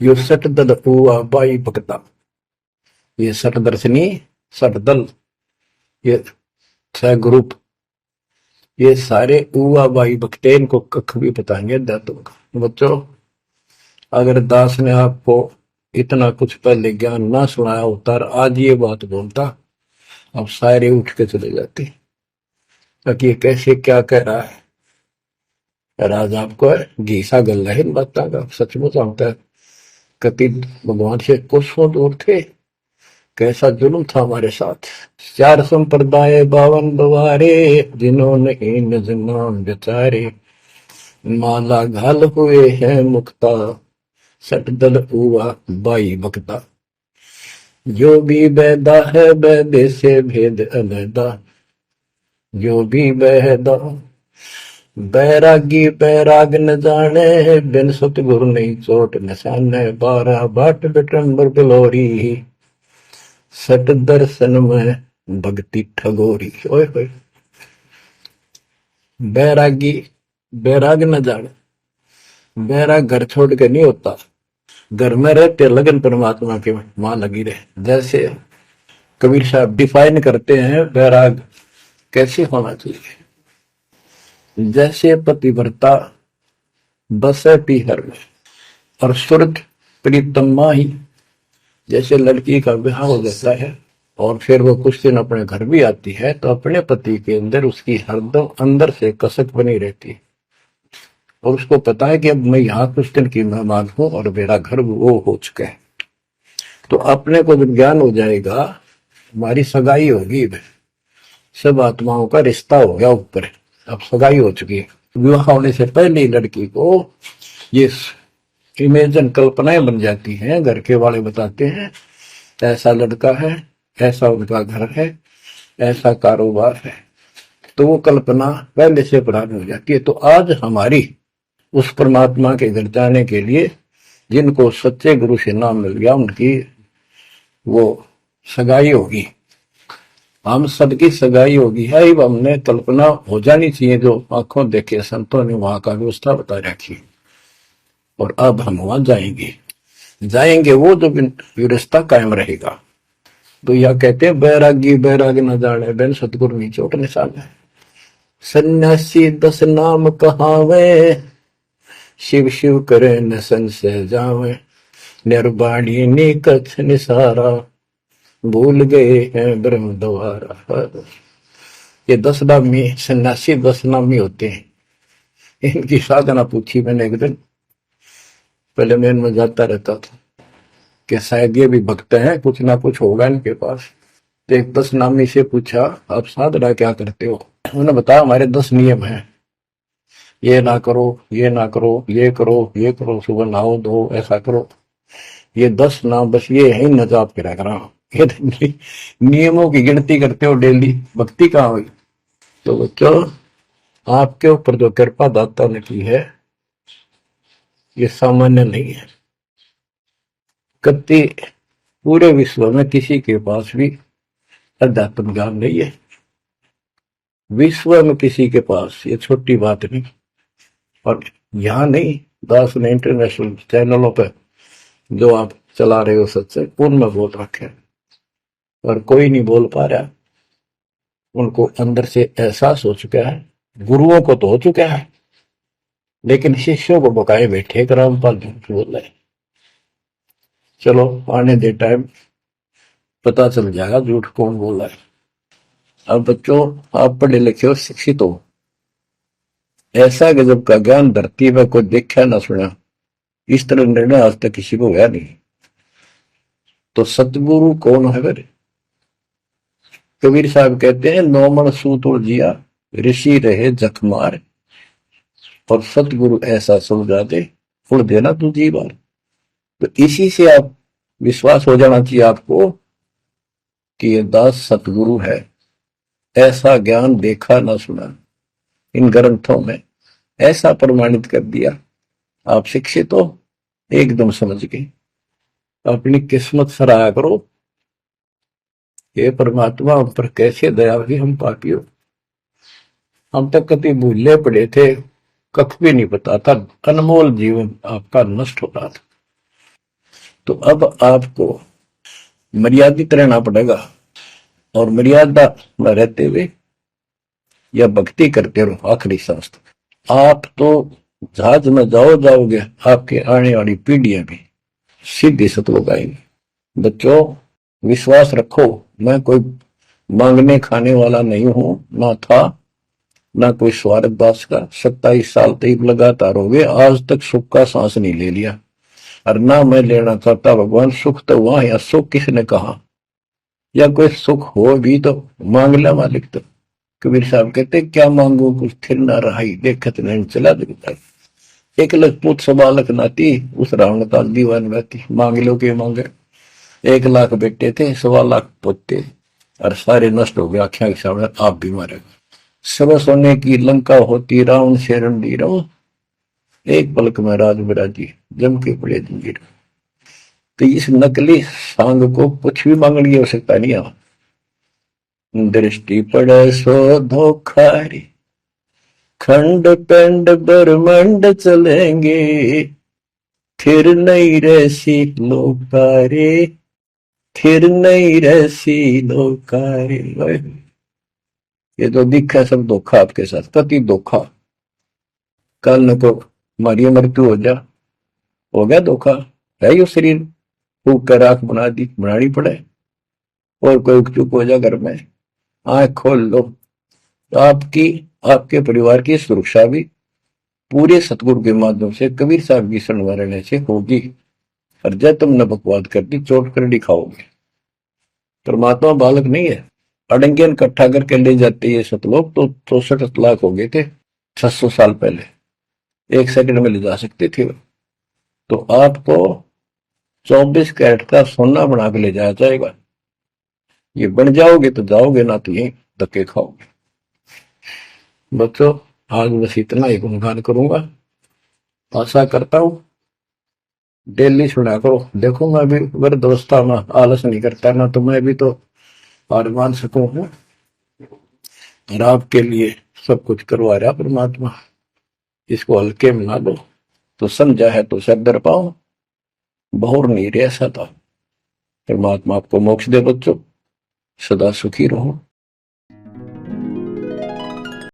यो सठ दल हुआ बाई भक्ता, ये सठ दर्शनी, सठ दल, ये 6 ग्रुप, ये सारे उवा बाई भक्ते, इनको कख भी बताएंगे दातों का। बच्चों, अगर दास ने आपको इतना कुछ पहले ज्ञान ना सुनाया होता और आज ये बात बोलता, अब सारे उठ के चले जाते ताकि ये कैसे क्या कह रहा है। राज आपको घीसा गल है इन बातों का, सचमुच होता है। कति भगवान से कोसों दूर थे, कैसा जुल्म था हमारे साथ। 4 संप्रदाय 52 द्वारे, जिन्होंने निज नाम विचारे, माला घाल हुए हैं मुक्ता, सठ दल हुआ बाई बकता, जो भी बैदा है बैदे से भेद अलहदा, जो भी बैदा। बैरागी बैराग न जाने, बिन सतगुरु नहीं चोट निशाने, 12 बाट बिटंबर बिलोरी, सठ दर्शन में भक्ति ठगोरी। ओए होए, बैरागी बैराग न जाने, बैराग घर छोड़ के नहीं होता, घर में रहते लगन परमात्मा के वहां लगी रहे। जैसे कबीर साहब डिफाइन करते हैं बैराग कैसे होना चाहिए, जैसे पतिव्रता बसे पीहर में और सुरत प्रीतमा ही, जैसे लड़की का ब्याह हो जाता है और फिर वो कुछ दिन अपने घर भी आती है, तो अपने पति के अंदर उसकी हरदम अंदर से कसक बनी रहती है और उसको पता है कि अब मैं यहाँ कुछ दिन की मेहमान हूं और मेरा घर वो हो चुका है। तो अपने को जब ज्ञान हो जाएगा, हमारी सगाई होगी, सब आत्माओं का रिश्ता हो गया ऊपर, अब सगाई हो चुकी है। विवाह होने से पहले ही लड़की को ये इमेजन कल्पनाएं बन जाती हैं। घर के वाले बताते हैं ऐसा लड़का है, ऐसा उनका घर है, ऐसा कारोबार है, तो वो कल्पना पहले से पुरानी हो जाती है। तो आज हमारी उस परमात्मा के घर जाने के लिए जिनको सच्चे गुरु से नाम मिल गया उनकी वो सगाई होगी, हम सबकी सगाई होगी है। हमने कल्पना हो जानी चाहिए, जो आंखों देखे संतों ने वहां का व्यवस्था बता रखी। और अब हम वहां जाएंगे, जाएंगे वो जो व्यवस्था कायम रहेगा। तो यह कहते हैं बैरागी बैराग न जाने बैन सतगुरु नी चोट निशान है। सन्यासी 10 नाम कहावे, शिव शिव करे न संशय जावे, निर्वाणी नी कछ निसारा, भूल गए हैं ब्रह्म द्वारा। ये 10 नामी सन्यासी 10 नामी होते हैं। इनकी साधना पूछी मैंने एक दिन, पहले मैं इनमें जाता रहता था कि शायद ये भी भक्त हैं, कुछ ना कुछ होगा इनके पास। तो एक 10 नामी से पूछा आप साधना क्या करते हो? उन्होंने बताया हमारे 10 नियम हैं, ये ना करो, ये ना करो, ये करो, ये करो, सुबह नहाओ धो, ऐसा करो। ये 10 नाम बस ये है न जाप करा करा। ये नियमों की गिनती करते हो डेली, भक्ति कहाँ हुई? तो बच्चों आपके ऊपर जो कृपा दाता ने की है ये सामान्य नहीं है। कति पूरे विश्व में किसी के पास भी अध्यात्म ज्ञान नहीं है, विश्व में किसी के पास, ये छोटी बात नहीं। और यहाँ नहीं, दास ने इंटरनेशनल चैनलों पर जो आप चला रहे हो सत्संग उनमें बोल रखे, और कोई नहीं बोल पा रहा। उनको अंदर से एहसास हो चुका है, गुरुओं को तो हो चुका है, लेकिन शिष्यों को बकाए बैठे रामपाल झूठ बोल रहे। चलो आने दे टाइम, पता चल जाएगा झूठ कौन बोल रहा है। अब बच्चों आप पढ़े लिखे हो, शिक्षित हो, ऐसा गजब का ज्ञान धरती में कोई देखा ना सुना, इस तरह निर्णय आज तक किसी को हुआ नहीं। तो सतगुरु कौन है? फिर कबीर साहब कहते हैं नौमन सूत जिया, ऋषि रहे जखमार, और सतगुरु ऐसा समझा दे उड़ देना तू जी बार। तो इसी से आप विश्वास हो जाना चाहिए आपको कि ये दास सतगुरु है। ऐसा ज्ञान देखा ना सुना, इन ग्रंथों में ऐसा प्रमाणित कर दिया। आप शिक्षित हो, एकदम समझ गए। अपनी किस्मत सराहा करो, ये परमात्मा हम पर कैसे दया हुई, हम पापी हो। हम तक कभी भूले पड़े थे, कख भी नहीं पता था, अनमोल जीवन आपका नष्ट हो रहा था। तो अब आपको मर्यादित रहना पड़ेगा, और मर्यादा में रहते हुए या भक्ति करते रहो आखिरी सांस तक। आप तो जहाज में जाओगे, आपके आने वाली पीढ़ियां भी सीधी सतलोक आएंगी। बच्चों विश्वास रखो, मैं कोई मांगने खाने वाला नहीं हूं, ना था ना कोई स्वार्थ दास का। 27 साल तक लगातार हो गए, आज तक सुख का सांस नहीं ले लिया, और ना मैं लेना चाहता। भगवान सुख तो वहां, या सुख किसने कहा? या कोई सुख हो भी तो मांग ले मालिक। तो कबीर साहब कहते क्या मांगो कुछ थिर ना रहाई, देखत नहीं चला दिखता। एक लख पूत सबालक नाती, उस रावण का दीवान बहती। मांग लो के मांगे, 1 लाख बेटे थे, 1.25 लाख पोते, और सारे नष्ट हो गए आख्या के सामने, आप भी मारे। सब सोने की लंका होती, रावण से रणधीर, एक पलक में राज बिराजी, जम के पड़े जंजीर। तो इस नकली सांग को कुछ भी मांगने की आवश्यकता नहीं है। दृष्टि पड़े सो धोखारी, खंड पिंड ब्रह्मंड चलेंगे, फिर नहीं रहसी लोकारे, फिर नहीं रहसी लोकारे। ये तो दिखा सब धोखा आपके साथ, कति धोखा। कल न को हमारी मृत्यु हो गया धोखा, है यो शरीर फूक कर आंख बना दी, बनानी पड़े। और कोई चुप हो जा घर में, आंख खोल लो, तो आपकी आपके परिवार की सुरक्षा भी पूरे सतगुरु के माध्यम से, कबीर साहब की शरण में रहने से होगी। और जब तुमने बकवाद कर दी, चोट कर दिखाओगे। परमात्मा बालक नहीं है, अड़ंगियन इकट्ठा करके ले जाते ये सतलोक। तो 64 लाख हो गए थे 600 साल पहले, 1 सेकंड में ले जा सकते थे। तो आपको 24 कैरेट का सोना बना के ले जाया जाएगा। ये बन जाओगे तो जाओगे, ना तो यही धक्के खाओगे। बच्चों आज बस इतना ही गुणगान करूंगा। आशा करता हूँ डेली सुना करो। देखो मैं भी वृद्धावस्था में आलस नहीं करता ना, तो मैं भी तो हार मान सकूं हूँ। और आपके लिए सब कुछ करवा रहा परमात्मा, इसको हल्के में ना लो। तो समझा है तो सर दर पाओ, बहुर नहीं रह सता। परमात्मा आपको मोक्ष दे बच्चों, सदा सुखी रहो।